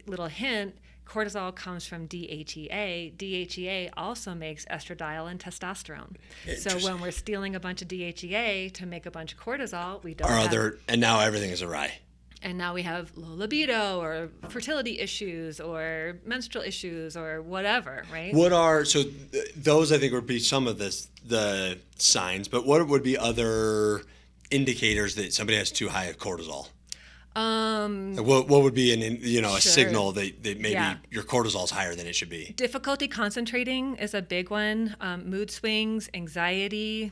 Little hint, cortisol comes from DHEA. DHEA also makes estradiol and testosterone. So when we're stealing a bunch of DHEA to make a bunch of cortisol, we don't and now everything is awry. And now we have low libido or fertility issues or menstrual issues or whatever, right? Those I think would be some of the signs, but what would be other indicators that somebody has too high of cortisol? What would be a signal that maybe your cortisol is higher than it should be? Difficulty concentrating is a big one. Mood swings, anxiety,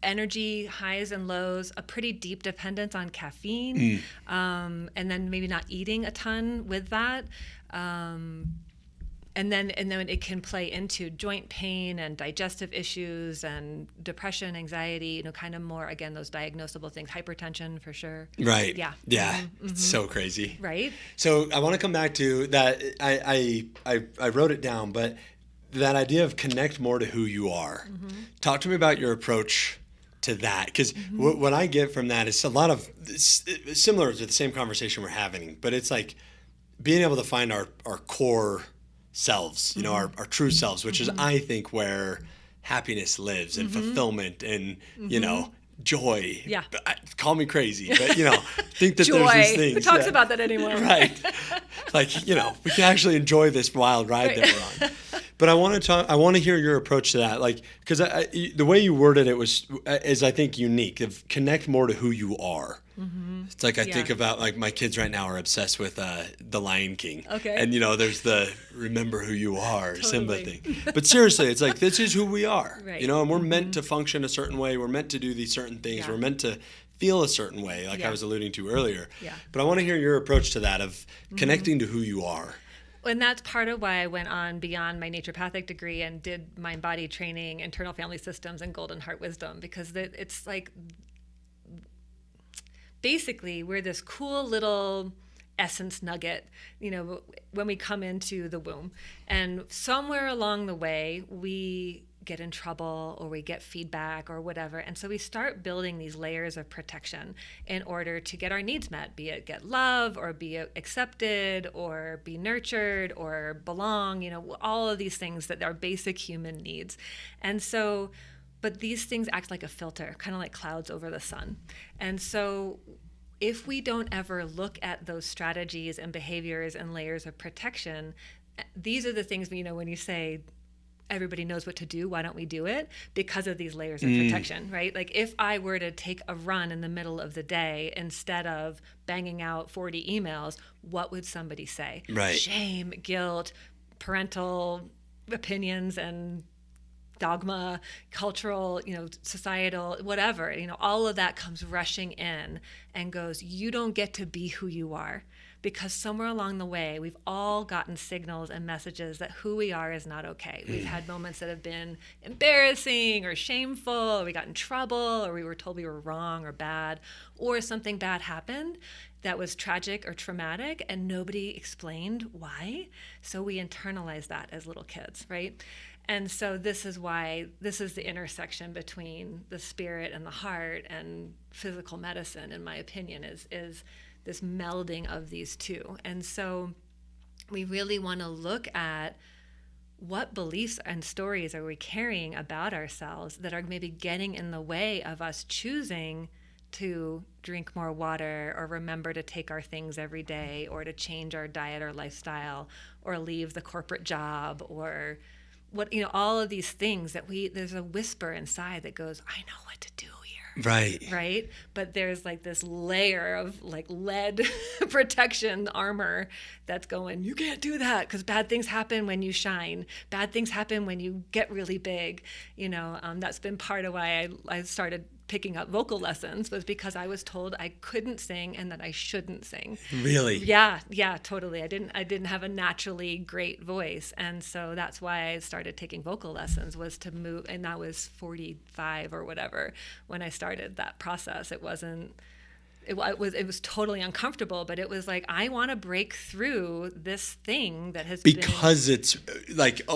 energy highs and lows, a pretty deep dependence on caffeine, and then maybe not eating a ton with that. And then it can play into joint pain and digestive issues and depression, anxiety, kind of more, again, those diagnosable things, hypertension for sure. Right. Yeah. Yeah. Mm-hmm. It's so crazy. Right. So I want to come back to that. I wrote it down, but that idea of connect more to who you are. Mm-hmm. Talk to me about your approach to that, because what I get from that is a lot of similar to the same conversation we're having, but it's like being able to find our core selves, our true selves, which is, I think, where happiness lives and fulfillment and, joy. Yeah. Call me crazy, but, think that joy. There's these things. Who talks about that anymore? Right. Like, we can actually enjoy this wild ride that we're on. But I want to hear your approach to that, like, because the way you worded it is I think unique. Of connect more to who you are. Mm-hmm. It's like I think about, like, my kids right now are obsessed with The Lion King. Okay. And there's the remember who you are, Simba thing. But seriously, it's like this is who we are. Right. And we're meant to function a certain way. We're meant to do these certain things. Yeah. We're meant to feel a certain way, like I was alluding to earlier. Yeah. But I want to hear your approach to that of connecting to who you are. And that's part of why I went on beyond my naturopathic degree and did mind-body training, internal family systems, and golden heart wisdom, because it's like basically we're this cool little essence nugget, when we come into the womb. And somewhere along the way, we get in trouble or we get feedback or whatever. And so we start building these layers of protection in order to get our needs met, be it get love or be accepted or be nurtured or belong, all of these things that are basic human needs. And so, but these things act like a filter, kind of like clouds over the sun. And so if we don't ever look at those strategies and behaviors and layers of protection, these are the things, when you say, everybody knows what to do, why don't we do it? Because of these layers of protection, right? Like if I were to take a run in the middle of the day instead of banging out 40 emails, what would somebody say? Right. Shame, guilt, parental opinions and dogma, cultural, societal, whatever, all of that comes rushing in and goes, you don't get to be who you are. Because somewhere along the way, we've all gotten signals and messages that who we are is not okay. We've had moments that have been embarrassing or shameful, or we got in trouble, or we were told we were wrong or bad, or something bad happened that was tragic or traumatic, and nobody explained why. So we internalize that as little kids, right? And so this is why this is the intersection between the spirit and the heart and physical medicine, in my opinion, is this melding of these two. And so we really want to look at what beliefs and stories are we carrying about ourselves that are maybe getting in the way of us choosing to drink more water or remember to take our things every day or to change our diet or lifestyle or leave the corporate job or what, all of these things that there's a whisper inside that goes, I know what to do here. Right. Right. But there's like this layer of like lead protection armor that's going, you can't do that because bad things happen when you shine. Bad things happen when you get really big. That's been part of why I started picking up vocal lessons, was because I was told I couldn't sing and that I shouldn't sing. Really? Yeah, totally. I didn't have a naturally great voice, and so that's why I started taking vocal lessons, was to move. And I was 45 or whatever when I started that process. It was totally uncomfortable, but it was like, I want to break through this thing that has because it's like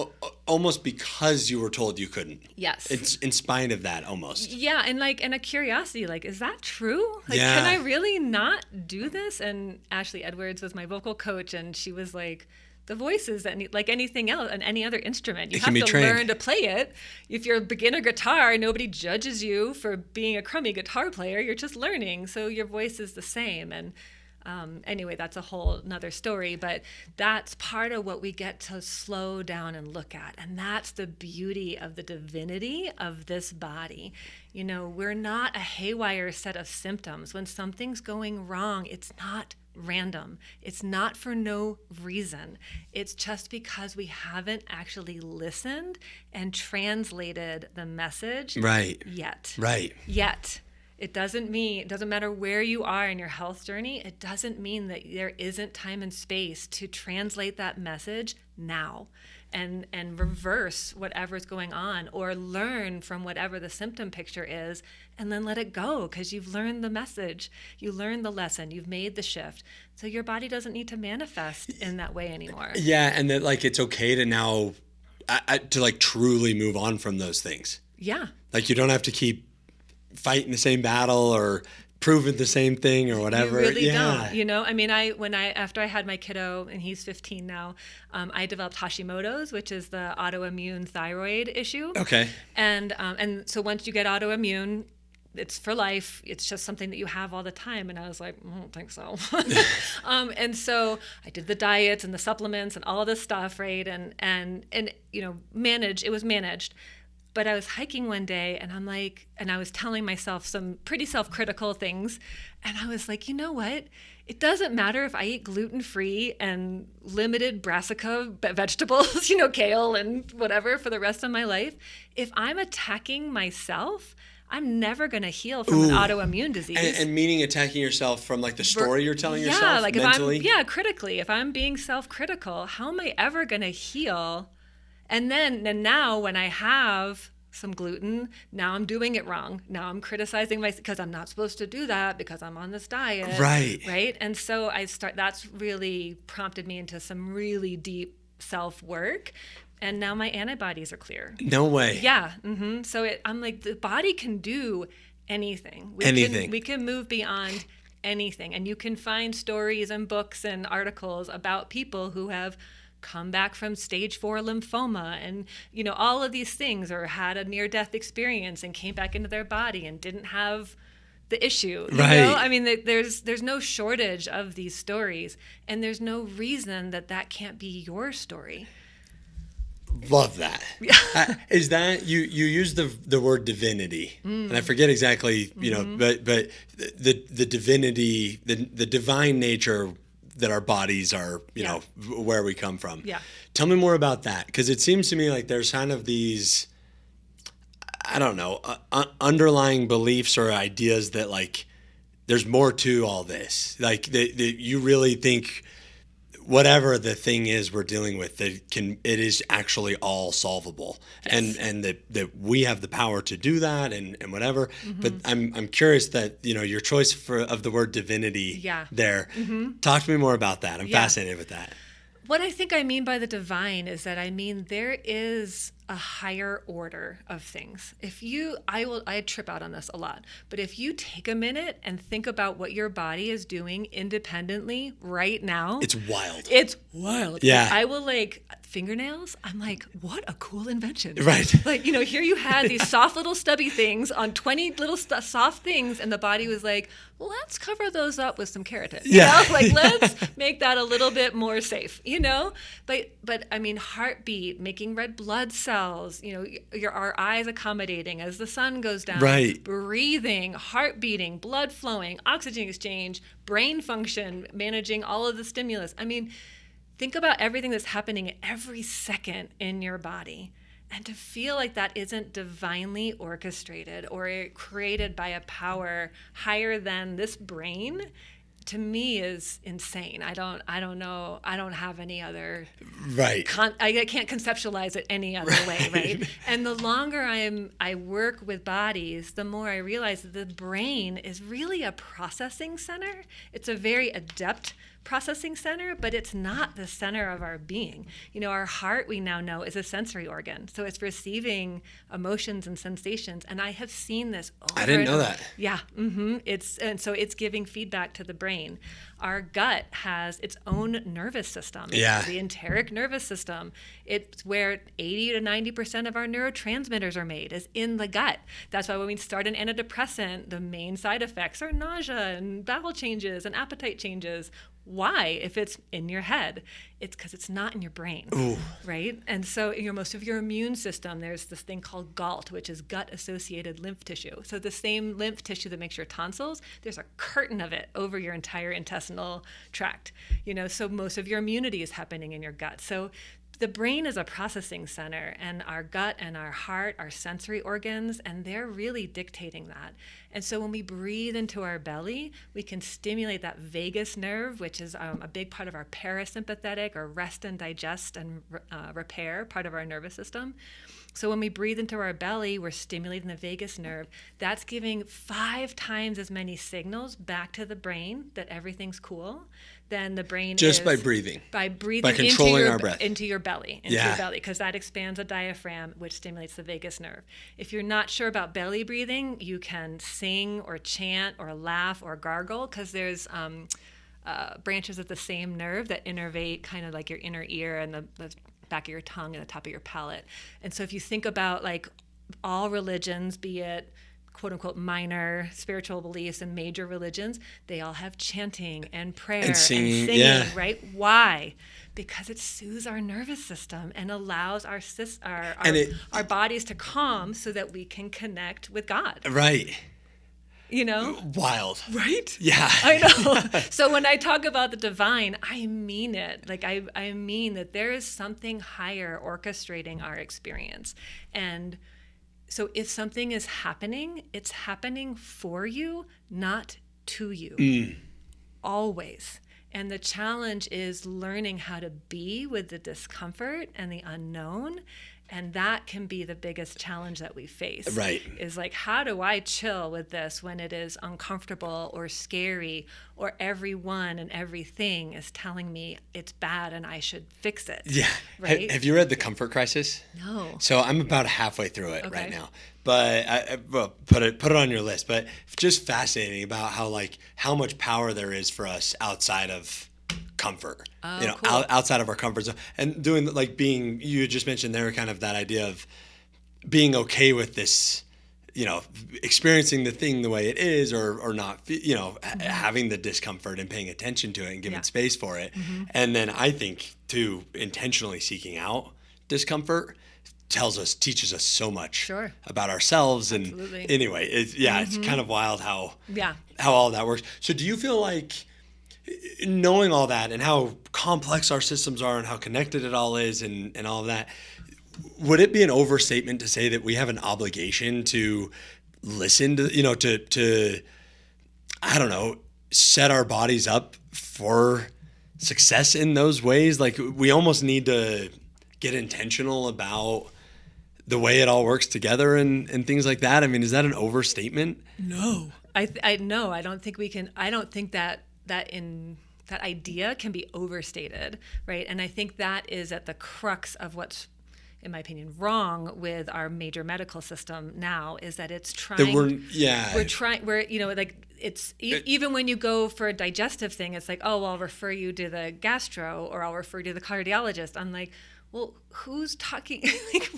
almost because you were told you couldn't. Yes. It's in spite of that almost. Yeah, and a curiosity, like, is that true? Like, Yeah. Can I really not do this? And Ashley Edwards was my vocal coach, and she was like, the voice is like anything else and any other instrument. You have to learn to play it. If you're a beginner guitar, nobody judges you for being a crummy guitar player. You're just learning. So your voice is the same. And anyway, that's a whole nother story. But that's part of what we get to slow down and look at. And that's the beauty of the divinity of this body. We're not a haywire set of symptoms. When something's going wrong, it's not random. It's not for no reason. It's just because we haven't actually listened and translated the message yet. Right. Yet. It doesn't matter where you are in your health journey, it doesn't mean that there isn't time and space to translate that message now and reverse whatever's going on, or learn from whatever the symptom picture is, and then let it go, because you've learned the message, you learned the lesson, you've made the shift. So your body doesn't need to manifest in that way anymore. Yeah, and that like it's okay to now to like truly move on from those things. Yeah. Like you don't have to keep fighting the same battle or proving the same thing or whatever. You really don't. I mean, after I had my kiddo, and he's 15 now, I developed Hashimoto's, which is the autoimmune thyroid issue. Okay. And so once you get autoimmune, it's for life. It's just something that you have all the time. And I was like, I don't think so. And so I did the diets and the supplements and all of this stuff, right? And it was managed. But I was hiking one day, and I was telling myself some pretty self-critical things. And I was like, you know what? It doesn't matter if I eat gluten-free and limited brassica vegetables, kale and whatever, for the rest of my life. If I'm attacking myself, I'm never going to heal from an autoimmune disease. And meaning attacking yourself from like the story you're telling yourself like mentally? Critically. If I'm being self-critical, how am I ever going to heal? And now when I have some gluten, now I'm doing it wrong. Now I'm criticizing myself because I'm not supposed to do that because I'm on this diet. Right. And so that's really prompted me into some really deep self-work. And now my antibodies are clear. No way. Yeah. Mm-hmm. So I'm like, the body can do anything. We can move beyond anything. And you can find stories and books and articles about people who have come back from stage 4 lymphoma and, all of these things, or had a near-death experience and came back into their body and didn't have the issue. I mean, there's no shortage of these stories, and there's no reason that can't be your story. Love that. Is that you use the word divinity, and I forget exactly, but the divinity, the divine nature that our bodies are, where we come from. Yeah. Tell me more about that, because it seems to me like there's kind of these, I don't know, underlying beliefs or ideas that like there's more to all this. Like you really think whatever the thing is we're dealing with, it is actually all solvable. Yes. And that we have the power to do that and whatever. Mm-hmm. But I'm curious that, your choice of the word divinity there. Mm-hmm. Talk to me more about that. I'm fascinated with that. What I think I mean by the divine is that there is a higher order of things. I trip out on this a lot, but if you take a minute and think about what your body is doing independently right now, it's wild. Yeah. I will fingernails. I'm like, what a cool invention. Right. Here you had these soft little stubby things on 20 little soft things, and the body was like, let's cover those up with some keratin. Let's make that a little bit more safe, But I mean, heartbeat, making red blood cells, cells, our eyes accommodating as the sun goes down, Right. breathing, heart beating, blood flowing, oxygen exchange, brain function, managing all of the stimulus. I mean, think about everything that's happening every second in your body. And to feel like that isn't divinely orchestrated or created by a power higher than this brain, to me is insane. I don't know. I don't have any other. Right. I can't conceptualize it any other way, right? And the longer I work with bodies, the more I realize that the brain is really a processing center. It's a very adept processing center, but it's not the center of our being. Our heart, we now know, is a sensory organ. So it's receiving emotions and sensations. And I have seen this over I didn't know that. Yeah. So it's giving feedback to the brain. Our gut has its own nervous system. Yeah. The enteric nervous system. It's where 80 to 90% of our neurotransmitters are made, is in the gut. That's why when we start an antidepressant, the main side effects are nausea and bowel changes and appetite changes. Why? If it's in your head, it's because it's not in your brain. Ooh. Right? And so most of your immune system, there's this thing called GALT, which is gut-associated lymph tissue. So the same lymph tissue that makes your tonsils, there's a curtain of it over your entire intestinal tract. So most of your immunity is happening in your gut. So the brain is a processing center, and our gut and our heart are sensory organs, and they're really dictating that. And so when we breathe into our belly, we can stimulate that vagus nerve, which is a big part of our parasympathetic or rest and digest and repair part of our nervous system. So when we breathe into our belly, we're stimulating the vagus nerve. That's giving 5 times as many signals back to the brain that everything's cool than the brain just by breathing. By breathing by controlling our breath into your belly, because that expands the diaphragm, which stimulates the vagus nerve. If you're not sure about belly breathing, you can sing or chant or laugh or gargle, because there's branches of the same nerve that innervate kind of like your inner ear and the back of your tongue and the top of your palate. And so if you think about like all religions, be it quote unquote minor spiritual beliefs and major religions, they all have chanting and prayer and singing, yeah. Right? Why? Because it soothes our nervous system and allows our bodies to calm so that we can connect with God. Right. Wild. Right? Yeah. I know. So when I talk about the divine, I mean it. Like I mean that there is something higher orchestrating our experience. And so if something is happening, it's happening for you, not to you. Always. And the challenge is learning how to be with the discomfort and the unknown. And that can be the biggest challenge that we face. Right. Is like, how do I chill with this when it is uncomfortable or scary, or everyone and everything is telling me it's bad and I should fix it? Yeah. Right? Have you read The Comfort Crisis? No. So I'm about halfway through it Okay. right now. But put it on your list. But just fascinating about how much power there is for us outside of comfort, cool. outside of our comfort zone, and doing being, you just mentioned there kind of that idea of being okay with this, experiencing the thing the way it is, or not, having the discomfort and paying attention to it and giving space for it. Mm-hmm. And then I think too, intentionally seeking out discomfort teaches us so much about ourselves. And Absolutely. Anyway, it's kind of wild how all that works. So do you feel like, knowing all that and how complex our systems are and how connected it all is and all of that, would it be an overstatement to say that we have an obligation to listen to, to I don't know, set our bodies up for success in those ways? Like, we almost need to get intentional about the way it all works together and things like that. I mean, is that an overstatement? No. I don't think we can. I don't think that idea can be overstated, right? And I think that is at the crux of what's, in my opinion, wrong with our major medical system now, is that it's trying. Even when you go for a digestive thing, it's like, oh, well, I'll refer you to the gastro, or I'll refer you to the cardiologist. I'm like, well, who's talking? Like,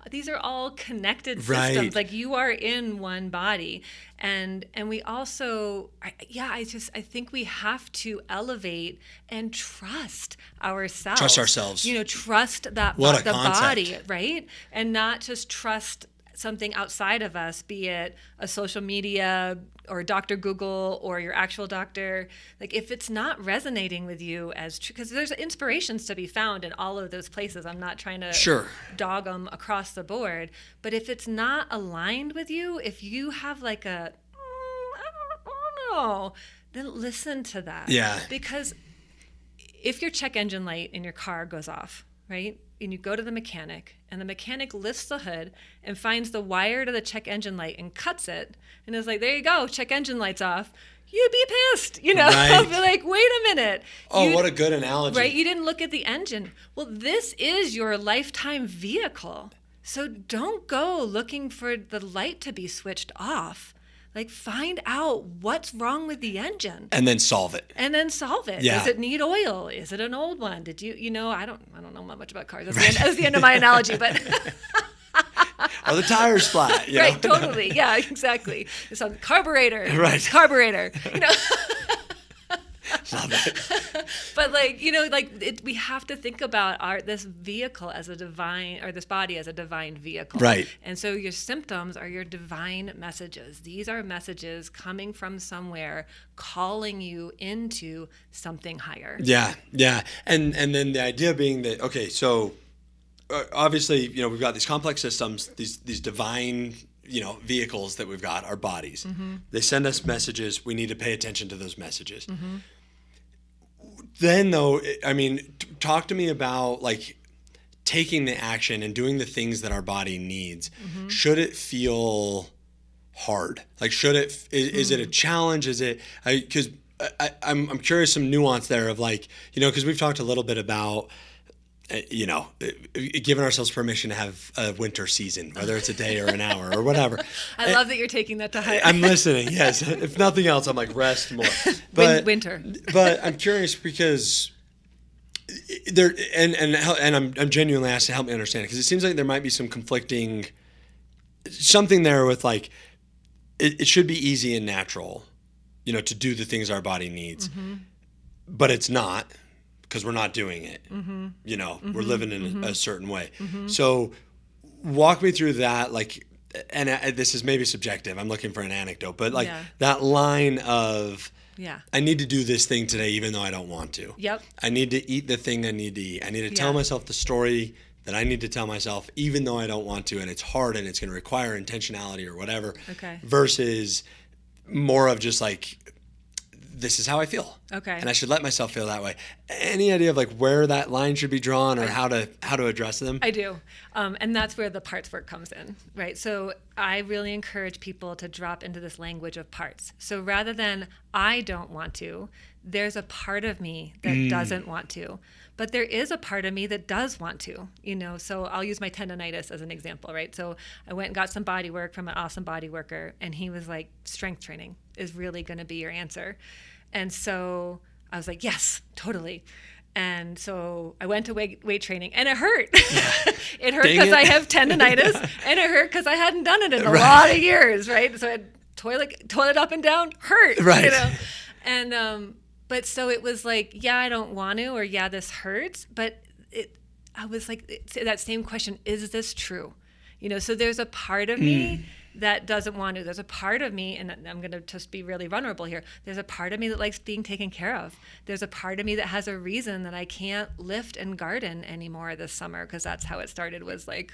these are all connected systems. Right. Like, you are in one body. And we also, I think we have to elevate and trust ourselves. Trust ourselves. Trust that What a the concept. body, right? And not just trust something outside of us, be it a social media or Dr. Google or your actual doctor. Like, if it's not resonating with you as true, because there's inspirations to be found in all of those places. I'm not trying to dog them across the board, but if it's not aligned with you, if you have like I don't know, then listen to that. Yeah. Because if your check engine light in your car goes off, right? And you go to the mechanic, and the mechanic lifts the hood and finds the wire to the check engine light and cuts it, and is like, there you go, check engine light's off. You'd be pissed, Right. Be like, wait a minute. Oh, what a good analogy. Right, you didn't look at the engine. Well, this is your lifetime vehicle. So don't go looking for the light to be switched off. Like, find out what's wrong with the engine. And then solve it. Yeah. Does it need oil? Is it an old one? Did you, I don't know much about cars. That's the end of my analogy, but. Are the tires flat? Right, totally. Yeah, exactly. It's on carburetor. Right. Carburetor. Love it. But we have to think about this vehicle as a divine, or this body as a divine vehicle. Right. And so your symptoms are your divine messages. These are messages coming from somewhere, calling you into something higher. Yeah. And then the idea being that, okay, so obviously, we've got these complex systems, these divine, vehicles that we've got, our bodies. Mm-hmm. They send us messages. We need to pay attention to those messages. Mm-hmm. Then, though, talk to me about like taking the action and doing the things that our body needs. Mm-hmm. Should it feel hard? Like, is it a challenge? Is it, because I'm curious some nuance there of like, because we've talked a little bit about, giving ourselves permission to have a winter season, whether it's a day or an hour or whatever. I love that you're taking that to heart. I'm listening. Yes. If nothing else, I'm like, rest more. But winter. But I'm curious because there, and I'm genuinely asked to help me understand it, because it seems like there might be some conflicting, something there with like, it should be easy and natural, to do the things our body needs, mm-hmm. but it's not. Because we're not doing it, mm-hmm. Mm-hmm. We're living in mm-hmm. a certain way. Mm-hmm. So walk me through that, like, and this is maybe subjective. I'm looking for an anecdote, but like that line of, I need to do this thing today, even though I don't want to. Yep. I need to eat the thing I need to eat. I need to tell myself the story that I need to tell myself, even though I don't want to. And it's hard and it's going to require intentionality or whatever. Okay. Versus more of just like, this is how I feel. Okay. And I should let myself feel that way. Any idea of like where that line should be drawn or how to address them? I do. And that's where the parts work comes in, right? So I really encourage people to drop into this language of parts. So rather than I don't want to, there's a part of me that doesn't want to. But there is a part of me that does want to, so I'll use my tendonitis as an example, right? So I went and got some body work from an awesome body worker, and he was like, strength training is really going to be your answer. And so I was like, yes, totally. And so I went to weight training, and it hurt. It hurt because I have tendonitis, and it hurt because I hadn't done it in a lot of years, right? So I had toilet up and down, hurt, right? And but so it was like, I don't want to, or this hurts. But I was like, that same question, is this true? So there's a part of me that doesn't want to. There's a part of me, and I'm going to just be really vulnerable here. There's a part of me that likes being taken care of. There's a part of me that has a reason that I can't lift and garden anymore this summer, because that's how it started, was like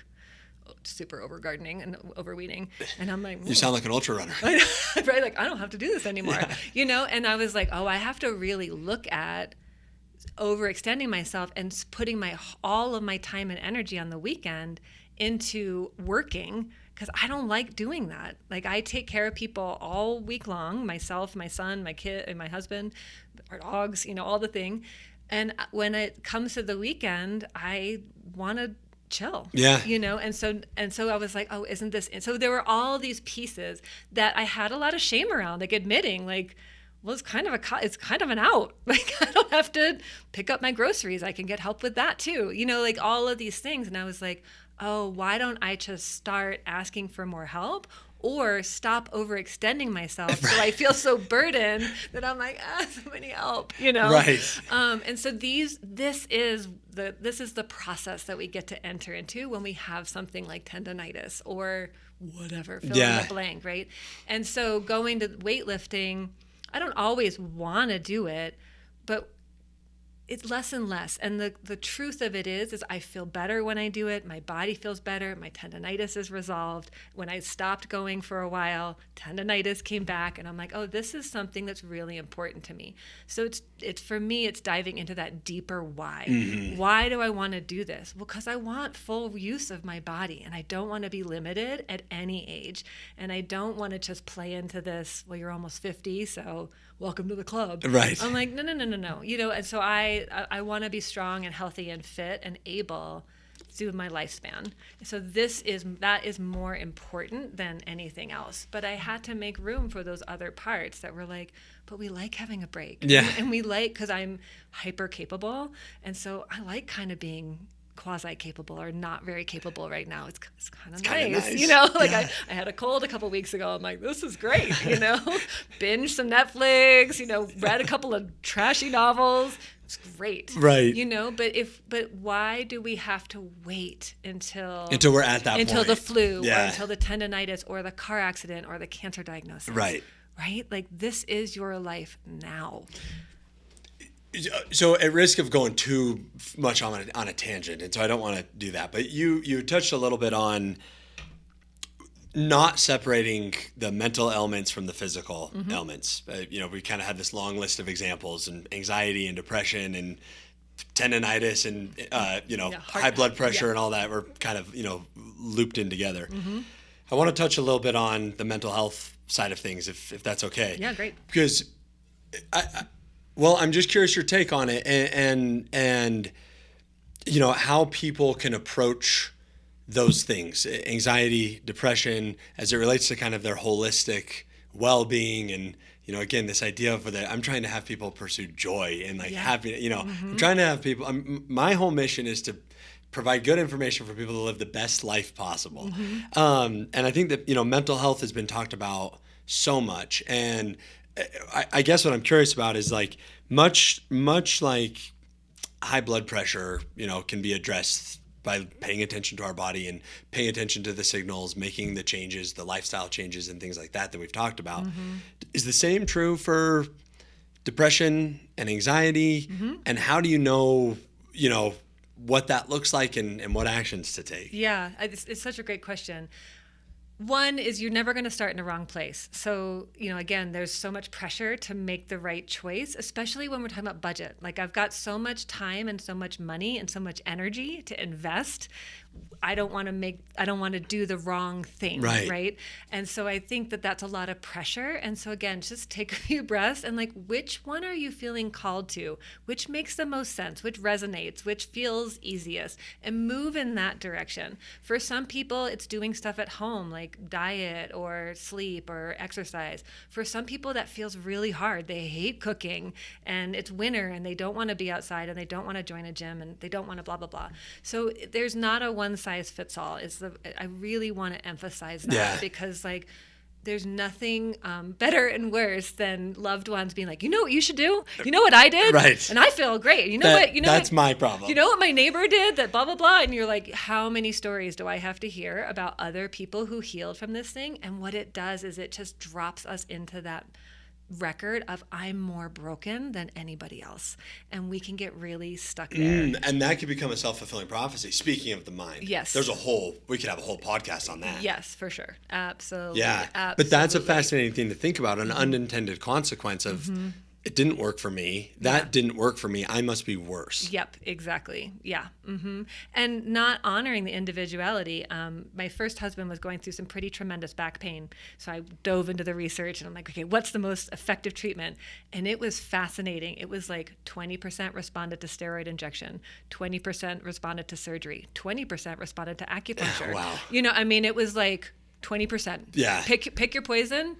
super over gardening and over weeding. And I'm like, you sound like an ultra runner. I'm probably like, I don't have to do this anymore. And I was like, I have to really look at overextending myself and putting all of my time and energy on the weekend into working, because I don't like doing that. Like, I take care of people all week long, myself, my son, my kid, and my husband, our dogs, all the thing. And when it comes to the weekend, I want to chill. Yeah. And so I was like, isn't this? And so there were all these pieces that I had a lot of shame around, like admitting, like, well, it's kind of an out. Like, I don't have to pick up my groceries. I can get help with that too. Like all of these things. And I was like, oh, why don't I just start asking for more help? Or stop overextending myself so I feel so burdened that I'm like, somebody help, Right. And so this is the process that we get to enter into when we have something like tendonitis or whatever, fill in the blank, right? And so going to weightlifting, I don't always want to do it, but it's less and less. And the truth of it is I feel better when I do it. My body feels better. My tendonitis is resolved. When I stopped going for a while, tendonitis came back, and I'm like, oh, this is something that's really important to me. So it's for me, it's diving into that deeper why. Mm-hmm. Why do I want to do this? Well, because I want full use of my body, and I don't want to be limited at any age. And I don't want to just play into this, well, you're almost 50, so welcome to the club. Right. I'm like, no. And so I want to be strong and healthy and fit and able through my lifespan. So that is more important than anything else. But I had to make room for those other parts that were like, but we like having a break. Yeah. And we like, because I'm hyper capable. And so I like kind of being quasi-capable or not very capable right now. It's kind of nice. Like I had a cold a couple weeks ago. I'm like, this is great, binge some Netflix, read a couple of trashy novels. It's great. Right. But why do we have to wait until we're at that point? Until the flu or until the tendonitis or the car accident or the cancer diagnosis. Right. Right? Like, this is your life now. So at risk of going too much on a tangent, and so I don't want to do that, but you touched a little bit on not separating the mental elements from the physical elements. We kind of had this long list of examples, and anxiety and depression and tendonitis and high blood pressure and all that were kind of looped in together. Mm-hmm. I want to touch a little bit on the mental health side of things, if that's okay. Yeah, great. Because I'm just curious your take on it, and how people can approach those things, anxiety, depression, as it relates to kind of their holistic well-being. And again, this idea of that I'm trying to have people pursue joy and happiness. I'm trying to have people. My whole mission is to provide good information for people to live the best life possible. And I think that mental health has been talked about so much, and I guess what I'm curious about is like much like high blood pressure, can be addressed by paying attention to our body and paying attention to the signals, making the changes, the lifestyle changes and things like that we've talked about. Mm-hmm. Is the same true for depression and anxiety? Mm-hmm. And how do you know, what that looks like and what actions to take? Yeah, it's such a great question. One is you're never going to start in the wrong place. So, again, there's so much pressure to make the right choice, especially when we're talking about budget. Like, I've got so much time and so much money and so much energy to invest. I don't want to do the wrong thing, right? And so I think that that's a lot of pressure. And so again, just take a few breaths and like, which one are you feeling called to? Which makes the most sense? Which resonates? Which feels easiest? And move in that direction. For some people, it's doing stuff at home, like diet or sleep or exercise. For some people, that feels really hard. They hate cooking and it's winter and they don't want to be outside and they don't want to join a gym and they don't want to blah, blah, blah. So there's not a one size fits all. I really want to emphasize that because like there's nothing better and worse than loved ones being like, you know what you should do? You know what I did? Right. And I feel great. That's my problem. You know what my neighbor did that blah, blah, blah. And you're like, how many stories do I have to hear about other people who healed from this thing? And what it does is it just drops us into that record of I'm more broken than anybody else, and we can get really stuck there. And that could become a self-fulfilling prophecy. Speaking of the mind, yes, we could have a whole podcast on that. Yes, for sure, absolutely. Yeah, absolutely. But that's a fascinating thing to think about, an unintended consequence of. It didn't work for me. That didn't work for me. I must be worse. Yep, exactly. Yeah. Mm-hmm. And not honoring the individuality. My first husband was going through some pretty tremendous back pain. So I dove into the research and I'm like, okay, what's the most effective treatment? And it was fascinating. It was like 20% responded to steroid injection, 20% responded to surgery, 20% responded to acupuncture. Wow. It was like 20%. Yeah. Pick your poison,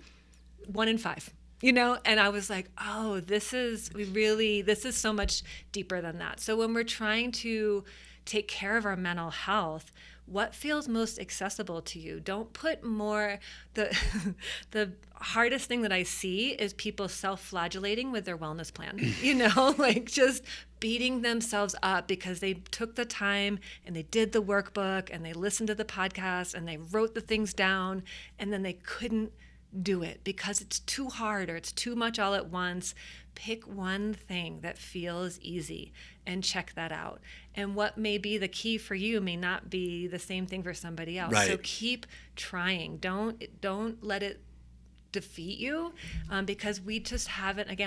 1 in 5. And I was like, oh, this is so much deeper than that. So when we're trying to take care of our mental health, what feels most accessible to you? Don't put more, the hardest thing that I see is people self-flagellating with their wellness plan, like just beating themselves up because they took the time and they did the workbook and they listened to the podcast and they wrote the things down, and then they couldn't do it because it's too hard or it's too much all at once. Pick one thing that feels easy and check that out. And what may be the key for you may not be the same thing for somebody else. Right. So keep trying. Don't let it defeat you, because we just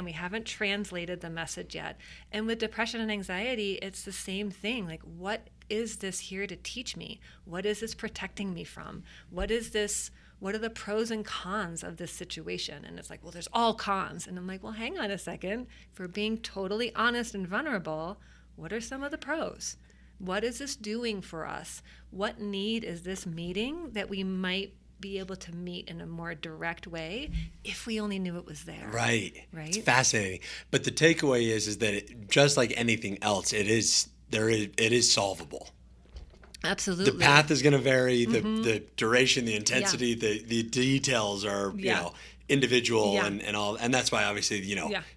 we haven't translated the message yet. And with depression and anxiety, it's the same thing. Like, what is this here to teach me? What is this protecting me from? What is this? What are the pros and cons of this situation? And it's like, well, there's all cons. And I'm like, well, hang on a second. If we're being totally honest and vulnerable, what are some of the pros? What is this doing for us? What need is this meeting that we might be able to meet in a more direct way if we only knew it was there? Right. It's fascinating. But the takeaway is that just like anything else, it is solvable. Absolutely. The path is going to vary, the duration, the intensity, the details are, individual and all. And that's why obviously,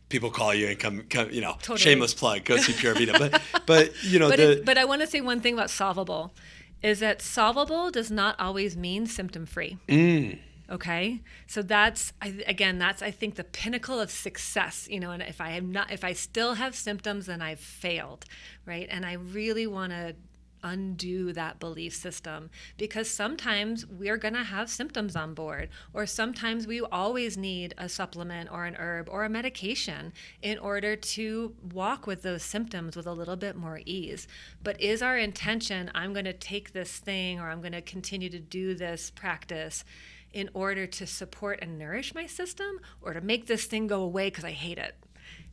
people call you and come totally. Shameless plug, go see Pure Vita. But But I want to say one thing about solvable is that solvable does not always mean symptom free. Okay. So that's I think the pinnacle of success, and if I still have symptoms, then I've failed. Right. And I really want to undo that belief system, because sometimes we're going to have symptoms on board, or sometimes we always need a supplement or an herb or a medication in order to walk with those symptoms with a little bit more ease. But is our intention, I'm going to take this thing or I'm going to continue to do this practice in order to support and nourish my system, or to make this thing go away because I hate it?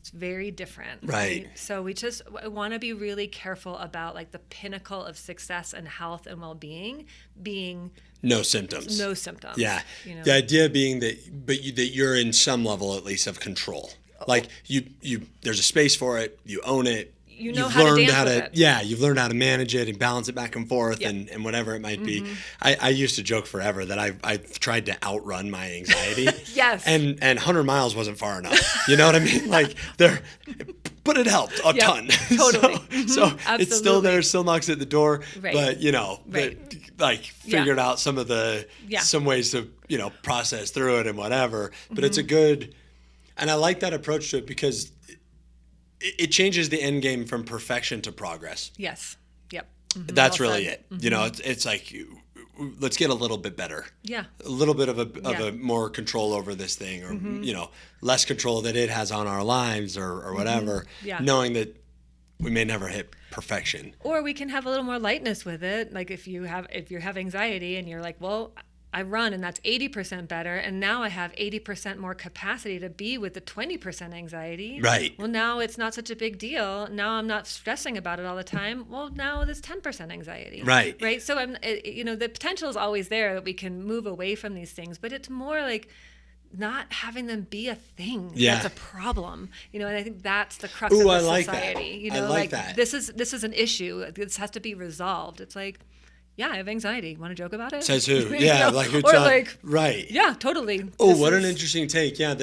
It's very different. Right. So we just want to be really careful about like the pinnacle of success and health and well-being being no symptoms. No symptoms. Yeah. The idea being that you're in some level at least of control. Like you there's a space for it, you own it. You've learned how to you've learned how to manage it and balance it back and forth and whatever it might be. I used to joke forever that I've tried to outrun my anxiety. Yes. And 100 miles wasn't far enough. You know what I mean? Like but it helped a ton. Totally. So it's still there, still knocks at the door. Right. But figured out some of the some ways to, process through it and whatever. But it's a good, and I like that approach to it because it changes the end game from perfection to progress. Yes. Yep. That's really it. It's like, let's get a little bit better. Yeah. A little bit of a more control over this thing, or less control that it has on our lives, or whatever. Yeah. Knowing that we may never hit perfection. Or we can have a little more lightness with it. Like if you have anxiety and you're like, well, I run and that's 80% better, and now I have 80% more capacity to be with the 20% anxiety. Right. Well, now it's not such a big deal. Now I'm not stressing about it all the time. Well, now there's 10% anxiety. Right. Right. So the potential is always there that we can move away from these things, but it's more like not having them be a thing that's a problem, and I think that's the crux of the society. I like that. This is an issue. This has to be resolved. It's like, yeah, I have anxiety. Want to joke about it? Says who? Yeah, right. Yeah, totally. Oh, what an interesting take. Yeah,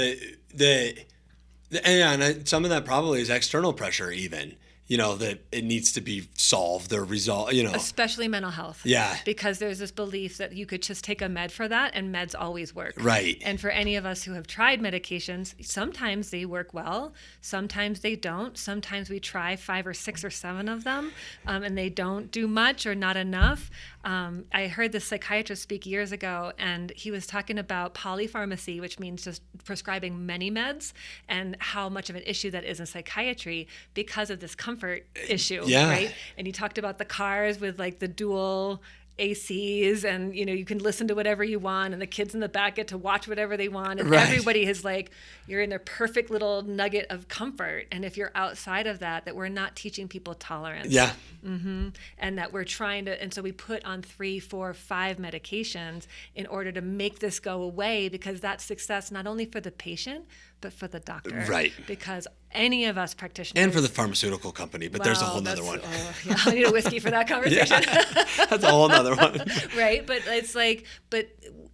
and some of that probably is external pressure, even. That it needs to be solved or resolved, Especially mental health. Yeah. Because there's this belief that you could just take a med for that, and meds always work. Right. And for any of us who have tried medications, sometimes they work well, sometimes they don't. Sometimes we try 5 or 6 or 7 of them, and they don't do much or not enough. I heard this psychiatrist speak years ago, and he was talking about polypharmacy, which means just prescribing many meds, and how much of an issue that is in psychiatry because of this comfort issue, right? And he talked about the cars with like the dual ACs, and you can listen to whatever you want, and the kids in the back get to watch whatever they want, and everybody is like, you're in their perfect little nugget of comfort. And if you're outside of that we're not teaching people tolerance. Yeah. And that we're trying to, and so we put on 3, 4, 5 medications in order to make this go away, because that's success not only for the patient but for the doctor. Right. Because any of us practitioners. And for the pharmaceutical company, but there's a whole nother one. Yeah, I need a whiskey for that conversation. That's a whole nother one. Right. But it's like, but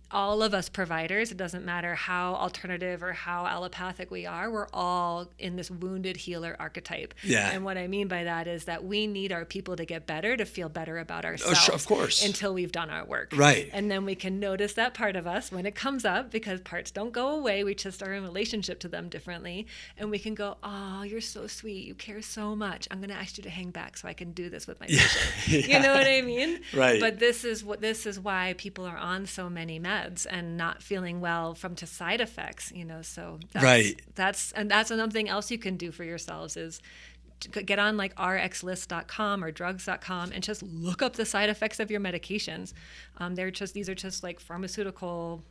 all of us providers, it doesn't matter how alternative or how allopathic we are, we're all in this wounded healer archetype. Yeah. And what I mean by that is that we need our people to get better to feel better about ourselves. Oh, sure, of course. Until we've done our work. Right. And then we can notice that part of us when it comes up, because parts don't go away. We just are in relationship to them differently. And we can go, oh, you're so sweet. You care so much. I'm going to ask you to hang back so I can do this with my patient. You know what I mean? Right. But this is why people are on so many meds and not feeling well from just side effects, so that's something else you can do for yourselves is to get on like rxlist.com or drugs.com and just look up the side effects of your medications. These are just like pharmaceutical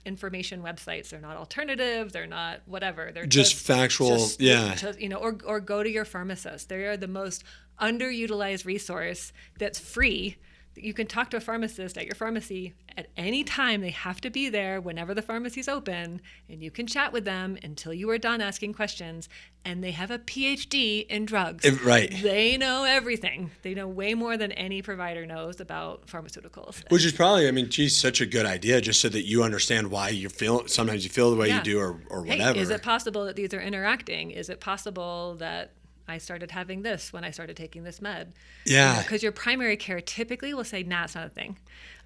information websites. They're not alternative. They're not whatever. They're just factual. Or go to your pharmacist. They are the most underutilized resource that's free. You can talk to a pharmacist at your pharmacy at any time. They have to be there whenever the pharmacy's open, and you can chat with them until you are done asking questions. And they have a PhD in drugs. Right. They know everything. They know way more than any provider knows about pharmaceuticals. Which is probably, such a good idea, just so that you understand why sometimes you feel the way you do or whatever. Hey, is it possible that these are interacting? Is it possible that I started having this when I started taking this med? Yeah. Because your primary care typically will say, nah, it's not a thing.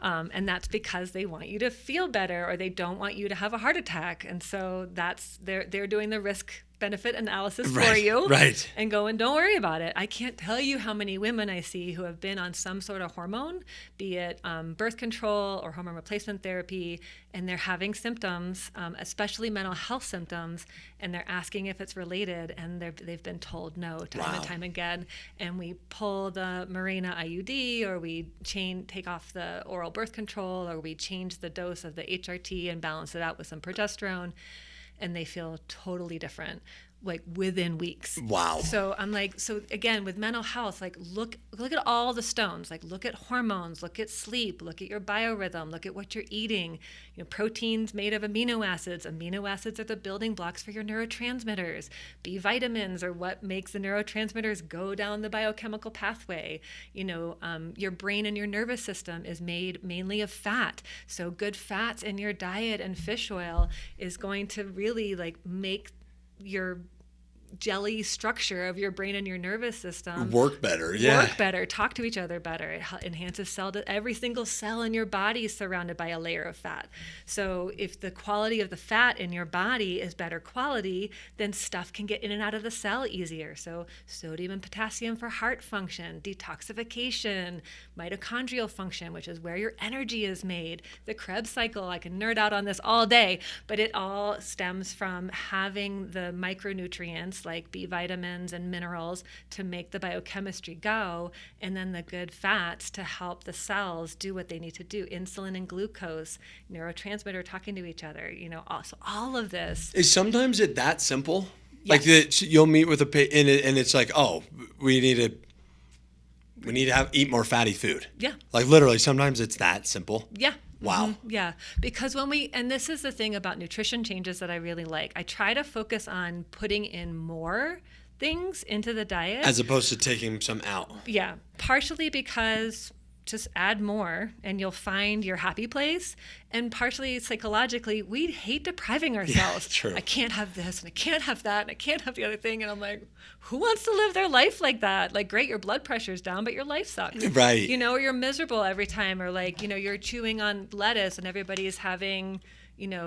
And that's because they want you to feel better, or they don't want you to have a heart attack. And so they're doing the risk benefit analysis for you. Right. And going, don't worry about it. I can't tell you how many women I see who have been on some sort of hormone, be it birth control or hormone replacement therapy, and they're having symptoms, especially mental health symptoms, and they're asking if it's related, and they've been told no time and time again. And we pull the Mirena IUD, or we take off the oral birth control, or we change the dose of the HRT and balance it out with some progesterone, and they feel totally different, like within weeks. Wow. So I'm like, so again, with mental health, like look at all the stones, like look at hormones, look at sleep, look at your biorhythm, look at what you're eating. Proteins made of amino acids. Amino acids are the building blocks for your neurotransmitters. B vitamins are what makes the neurotransmitters go down the biochemical pathway. Your brain and your nervous system is made mainly of fat. So good fats in your diet and fish oil is going to really like make your jelly structure of your brain and your nervous system work better, talk to each other better. It enhances every single cell in your body is surrounded by a layer of fat. So if the quality of the fat in your body is better quality, then stuff can get in and out of the cell easier. So sodium and potassium for heart function, detoxification, mitochondrial function, which is where your energy is made, the Krebs cycle. I can nerd out on this all day, but it all stems from having the micronutrients like B vitamins and minerals to make the biochemistry go, and then the good fats to help the cells do what they need to do. Insulin and glucose, neurotransmitter talking to each other, also all of this. Is sometimes it that simple? Yes. Like you'll meet with and it's like, oh, we need to eat more fatty food. Yeah. Like literally, sometimes it's that simple. Yeah. Wow. Mm-hmm. Yeah. Because and this is the thing about nutrition changes that I really like. I try to focus on putting in more things into the diet. As opposed to taking some out. Yeah. Partially because just add more and you'll find your happy place. And partially psychologically, we hate depriving ourselves. Yeah, true. I can't have this and I can't have that and I can't have the other thing. And I'm like, who wants to live their life like that? Like, great, your blood pressure's down, but your life sucks. Right. Or you're miserable every time, or like, you're chewing on lettuce and everybody is having,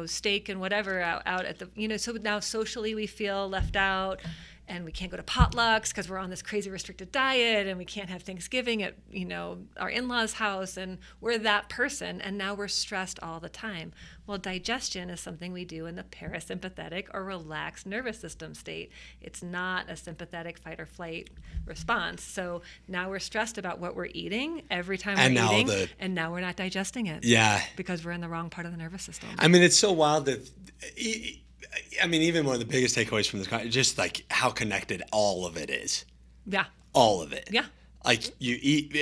steak and whatever out at the, so now socially we feel left out. And we can't go to potlucks because we're on this crazy restricted diet, and we can't have Thanksgiving at, our in-laws' house, and we're that person, and now we're stressed all the time. Well, digestion is something we do in the parasympathetic or relaxed nervous system state. It's not a sympathetic fight or flight response. So now we're stressed about what we're eating every time we're eating, and now we're not digesting it. Yeah. Because we're in the wrong part of the nervous system. It's so wild that... even one of the biggest takeaways from this, just like how connected all of it is. Yeah. All of it. Yeah. Like you eat,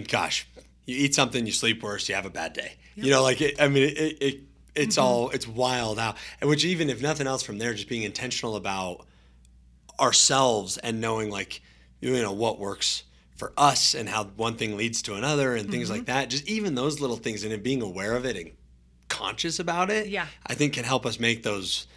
gosh, you eat something, you sleep worse, you have a bad day. Yep. it's all, it's wild out. And which, even if nothing else from there, just being intentional about ourselves and knowing, like, what works for us and how one thing leads to another and things like that. Just even those little things, and then being aware of it and conscious about it, Yeah. I think can help us make those,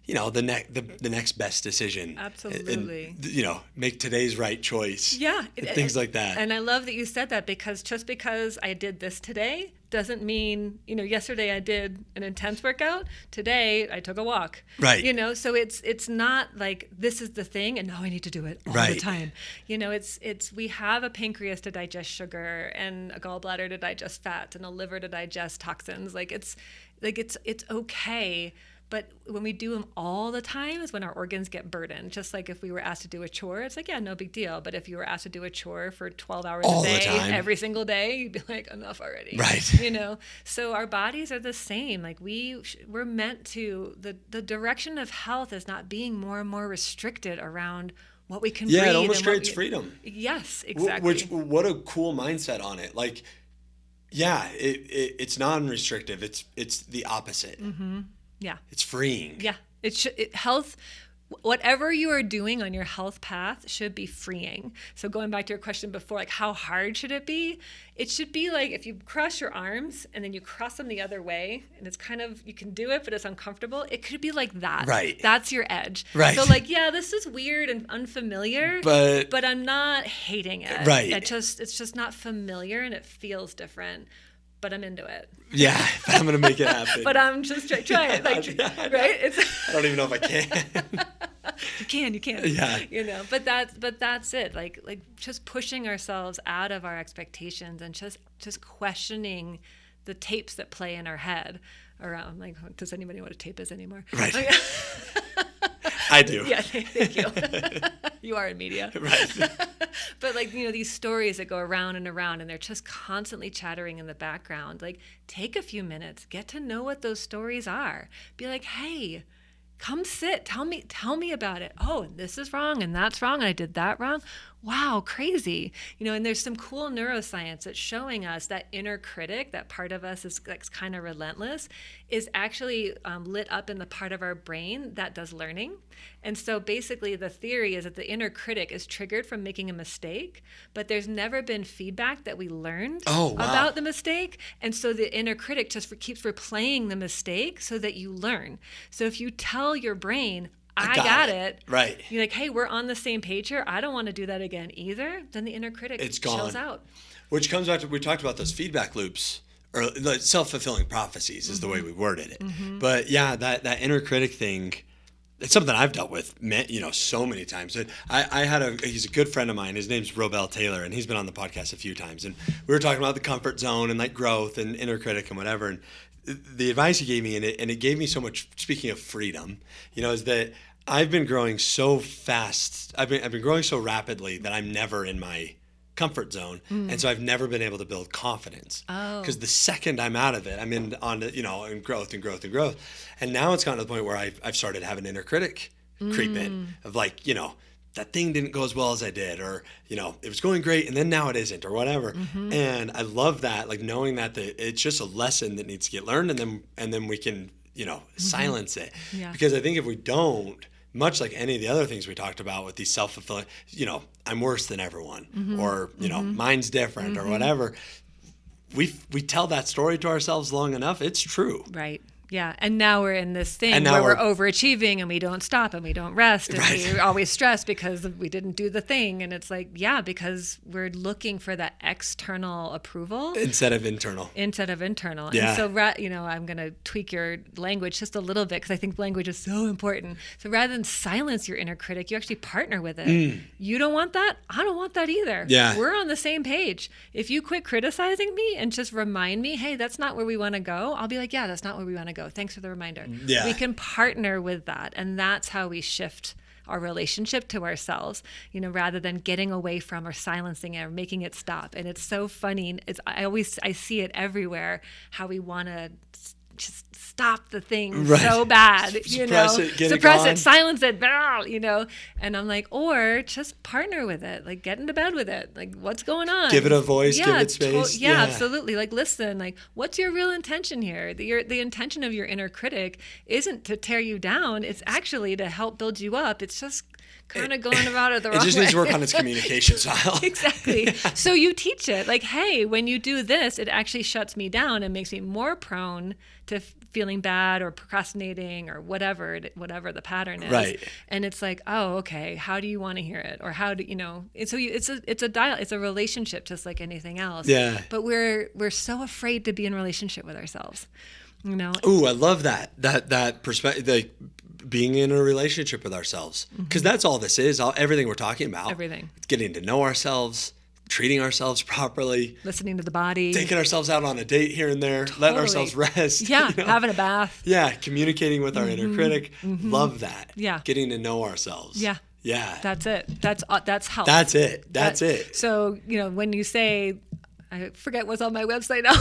the next best decision. Absolutely. And, make today's right choice. Yeah. And things like that. And I love that you said that, because just because I did this today doesn't mean, yesterday I did an intense workout. Today I took a walk. Right. So it's not like this is the thing and now I need to do it all the time. It's we have a pancreas to digest sugar and a gallbladder to digest fat and a liver to digest toxins. It's okay. But when we do them all the time is when our organs get burdened. Just like if we were asked to do a chore, it's like, yeah, no big deal. But if you were asked to do a chore for 12 hours all a day, the time, every single day, you'd be like, enough already. Right. So our bodies are the same. Like we're meant to, the direction of health is not being more and more restricted around what we can breathe. Yeah, it almost creates freedom. Yes, exactly. What a cool mindset on it. Like, yeah, it's non-restrictive. It's the opposite. Mm-hmm. Yeah. It's freeing. Yeah. Health, whatever you are doing on your health path should be freeing. So going back to your question before, like, how hard should it be? It should be like if you cross your arms and then you cross them the other way, and it's kind of, you can do it, but it's uncomfortable. It could be like that. Right. That's your edge. Right. So like, yeah, this is weird and unfamiliar, but I'm not hating it. Right. It's just not familiar and it feels different. But I'm into it. Yeah, I'm going to make it happen. But I'm just trying it, right? I don't even know if I can. You can. Yeah. But that's it. Like just pushing ourselves out of our expectations and just questioning the tapes that play in our head around, like, does anybody know what a tape is anymore? Right. Like, I do. Yeah, thank you. You are in media. Right. But these stories that go around and around, and they're just constantly chattering in the background. Like, take a few minutes, get to know what those stories are. Be like, hey, come sit, tell me about it. Oh, and this is wrong and that's wrong and I did that wrong. Wow, crazy. And there's some cool neuroscience that's showing us that inner critic, that part of us is kind of relentless, is actually lit up in the part of our brain that does learning. And so basically the theory is that the inner critic is triggered from making a mistake, but there's never been feedback that we learned about the mistake. And so the inner critic just keeps replaying the mistake so that you learn. So if you tell your brain, I got it. Right. You're like, hey, we're on the same page here. I don't want to do that again either. Then the inner critic chills out. Which comes back to, we talked about those feedback loops, or the self-fulfilling prophecies is the way we worded it. Mm-hmm. But yeah, that inner critic thing, it's something I've dealt with, so many times. He's a good friend of mine. His name's Robel Taylor, and he's been on the podcast a few times. And we were talking about the comfort zone and like growth and inner critic and whatever. And the advice he gave me, and it gave me so much, speaking of freedom, is that I've been growing so fast. I've been growing so rapidly that I'm never in my comfort zone, and so I've never been able to build confidence. Because the second I'm out of it, I'm in growth, and now it's gotten to the point where I've started having inner critic creep in of like, that thing didn't go as well as I did, or it was going great and then now it isn't, or whatever. Mm-hmm. And I love that, like knowing that it's just a lesson that needs to get learned, and then we can silence it. Yeah. Because I think if we don't, much like any of the other things we talked about with these self-fulfilling, I'm worse than everyone, or mine's different, or whatever. We tell that story to ourselves long enough, it's true. Right. Yeah, and now we're in this thing where we're overachieving and we don't stop and we don't rest and we're always stressed because we didn't do the thing. And it's like, yeah, because we're looking for that external approval. Instead of internal. Yeah. And so, I'm going to tweak your language just a little bit because I think language is so important. So rather than silence your inner critic, you actually partner with it. You don't want that? I don't want that either. Yeah. We're on the same page. If you quit criticizing me and just remind me, hey, that's not where we want to go, I'll be like, yeah, that's not where we want to go. Thanks for the reminder. Yeah. We can partner with that. And that's how we shift our relationship to ourselves, rather than getting away from or silencing it or making it stop. And it's so funny. I see it everywhere, how we want to just stop the thing Right. so bad, Suppress it, get it suppress gone. it, silence it, and I'm like, or just partner with it, like get into bed with it, like what's going on? Give it a voice, give it space. Yeah, absolutely. Like listen, like what's your real intention here? The intention of your inner critic isn't to tear you down. It's actually to help build you up. It's just kind of going about it the wrong way. It just needs to work on its communication style. Exactly. Yeah. So you teach it like, hey, when you do this, it actually shuts me down and makes me more prone to feeling bad or procrastinating or whatever the pattern is. Right. And it's like, oh, okay, how do you want to hear it? Or how do it's a relationship just like anything else. Yeah. But we're so afraid to be in relationship with ourselves. Ooh, I love that perspective, like being in a relationship with ourselves, because that's all this is. Everything we're talking about. Everything. It's getting to know ourselves, treating ourselves properly, listening to the body, taking ourselves out on a date here and there, letting ourselves rest. Yeah, having a bath. Yeah, communicating with our inner critic. Love that. Yeah. Getting to know ourselves. Yeah. Yeah. That's it. That's health. That's it. That's it. So, when you say, I forget what's on my website now,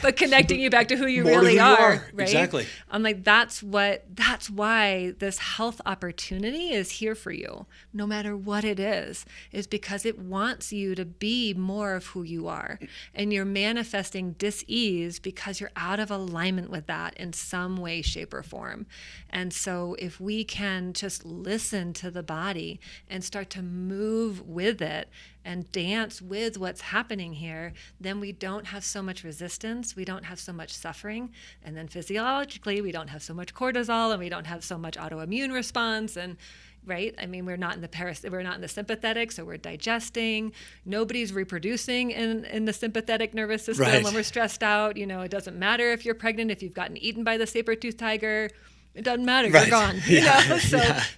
but connecting you back to who you More to really who you are, right? Exactly. I'm like, that's why this health opportunity is here for you, no matter what it is because it wants you to be more of who you are. And you're manifesting dis-ease because you're out of alignment with that in some way, shape, or form. And so if we can just listen to the body and start to move with it and dance with what's happening here, then we don't have so much resistance, we don't have so much suffering, and then physiologically we don't have so much cortisol and we don't have so much autoimmune response, and right? I mean, we're not in the sympathetic, so we're digesting. Nobody's reproducing in the sympathetic nervous system when we're stressed out. It doesn't matter if you're pregnant, if you've gotten eaten by the saber-toothed tiger. It doesn't matter. You're gone.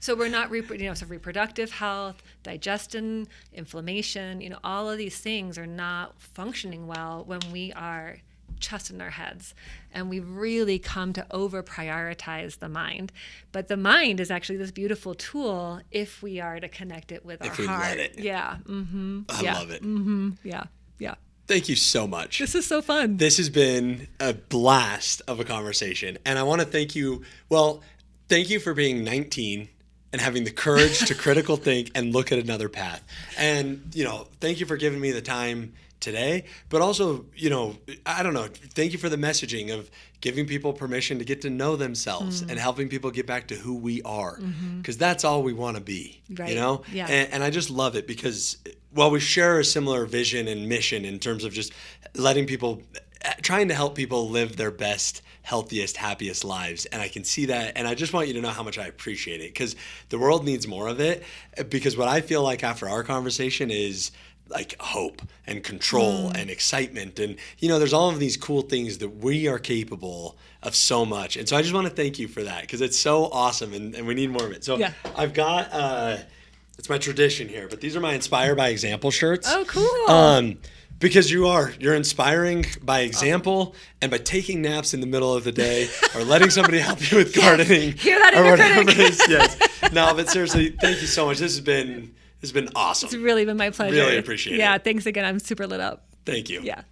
So we're not so reproductive health, digestion, inflammation. All of these things are not functioning well when we are just in our heads, and we really come to over prioritize the mind. But the mind is actually this beautiful tool if we are to connect it with our heart. If we let it. Yeah. I love it. Yeah. Yeah. Thank you so much. This is so fun. This has been a blast of a conversation. And I want to thank you. Well, thank you for being 19 and having the courage to critical think and look at another path. And, thank you for giving me the time today. But also, I don't know, thank you for the messaging of giving people permission to get to know themselves and helping people get back to who we are. Because that's all we want to be, right. Yeah. And I just love it because while we share a similar vision and mission in terms of just trying to help people live their best, healthiest, happiest lives. And I can see that. And I just want you to know how much I appreciate it because the world needs more of it. Because what I feel like after our conversation is like hope and control and excitement. And, there's all of these cool things that we are capable of so much. And so I just want to thank you for that because it's so awesome and we need more of it. So I've got, it's my tradition here, but these are my Inspire by Example shirts. Oh, cool. Because you're inspiring by example and by taking naps in the middle of the day or letting somebody help you with gardening. Hear that in or your whatever critic. it is. Yes. No, but seriously, thank you so much. This has been awesome. It's really been my pleasure. Really appreciate it. Yeah, thanks again. I'm super lit up. Thank you. Yeah.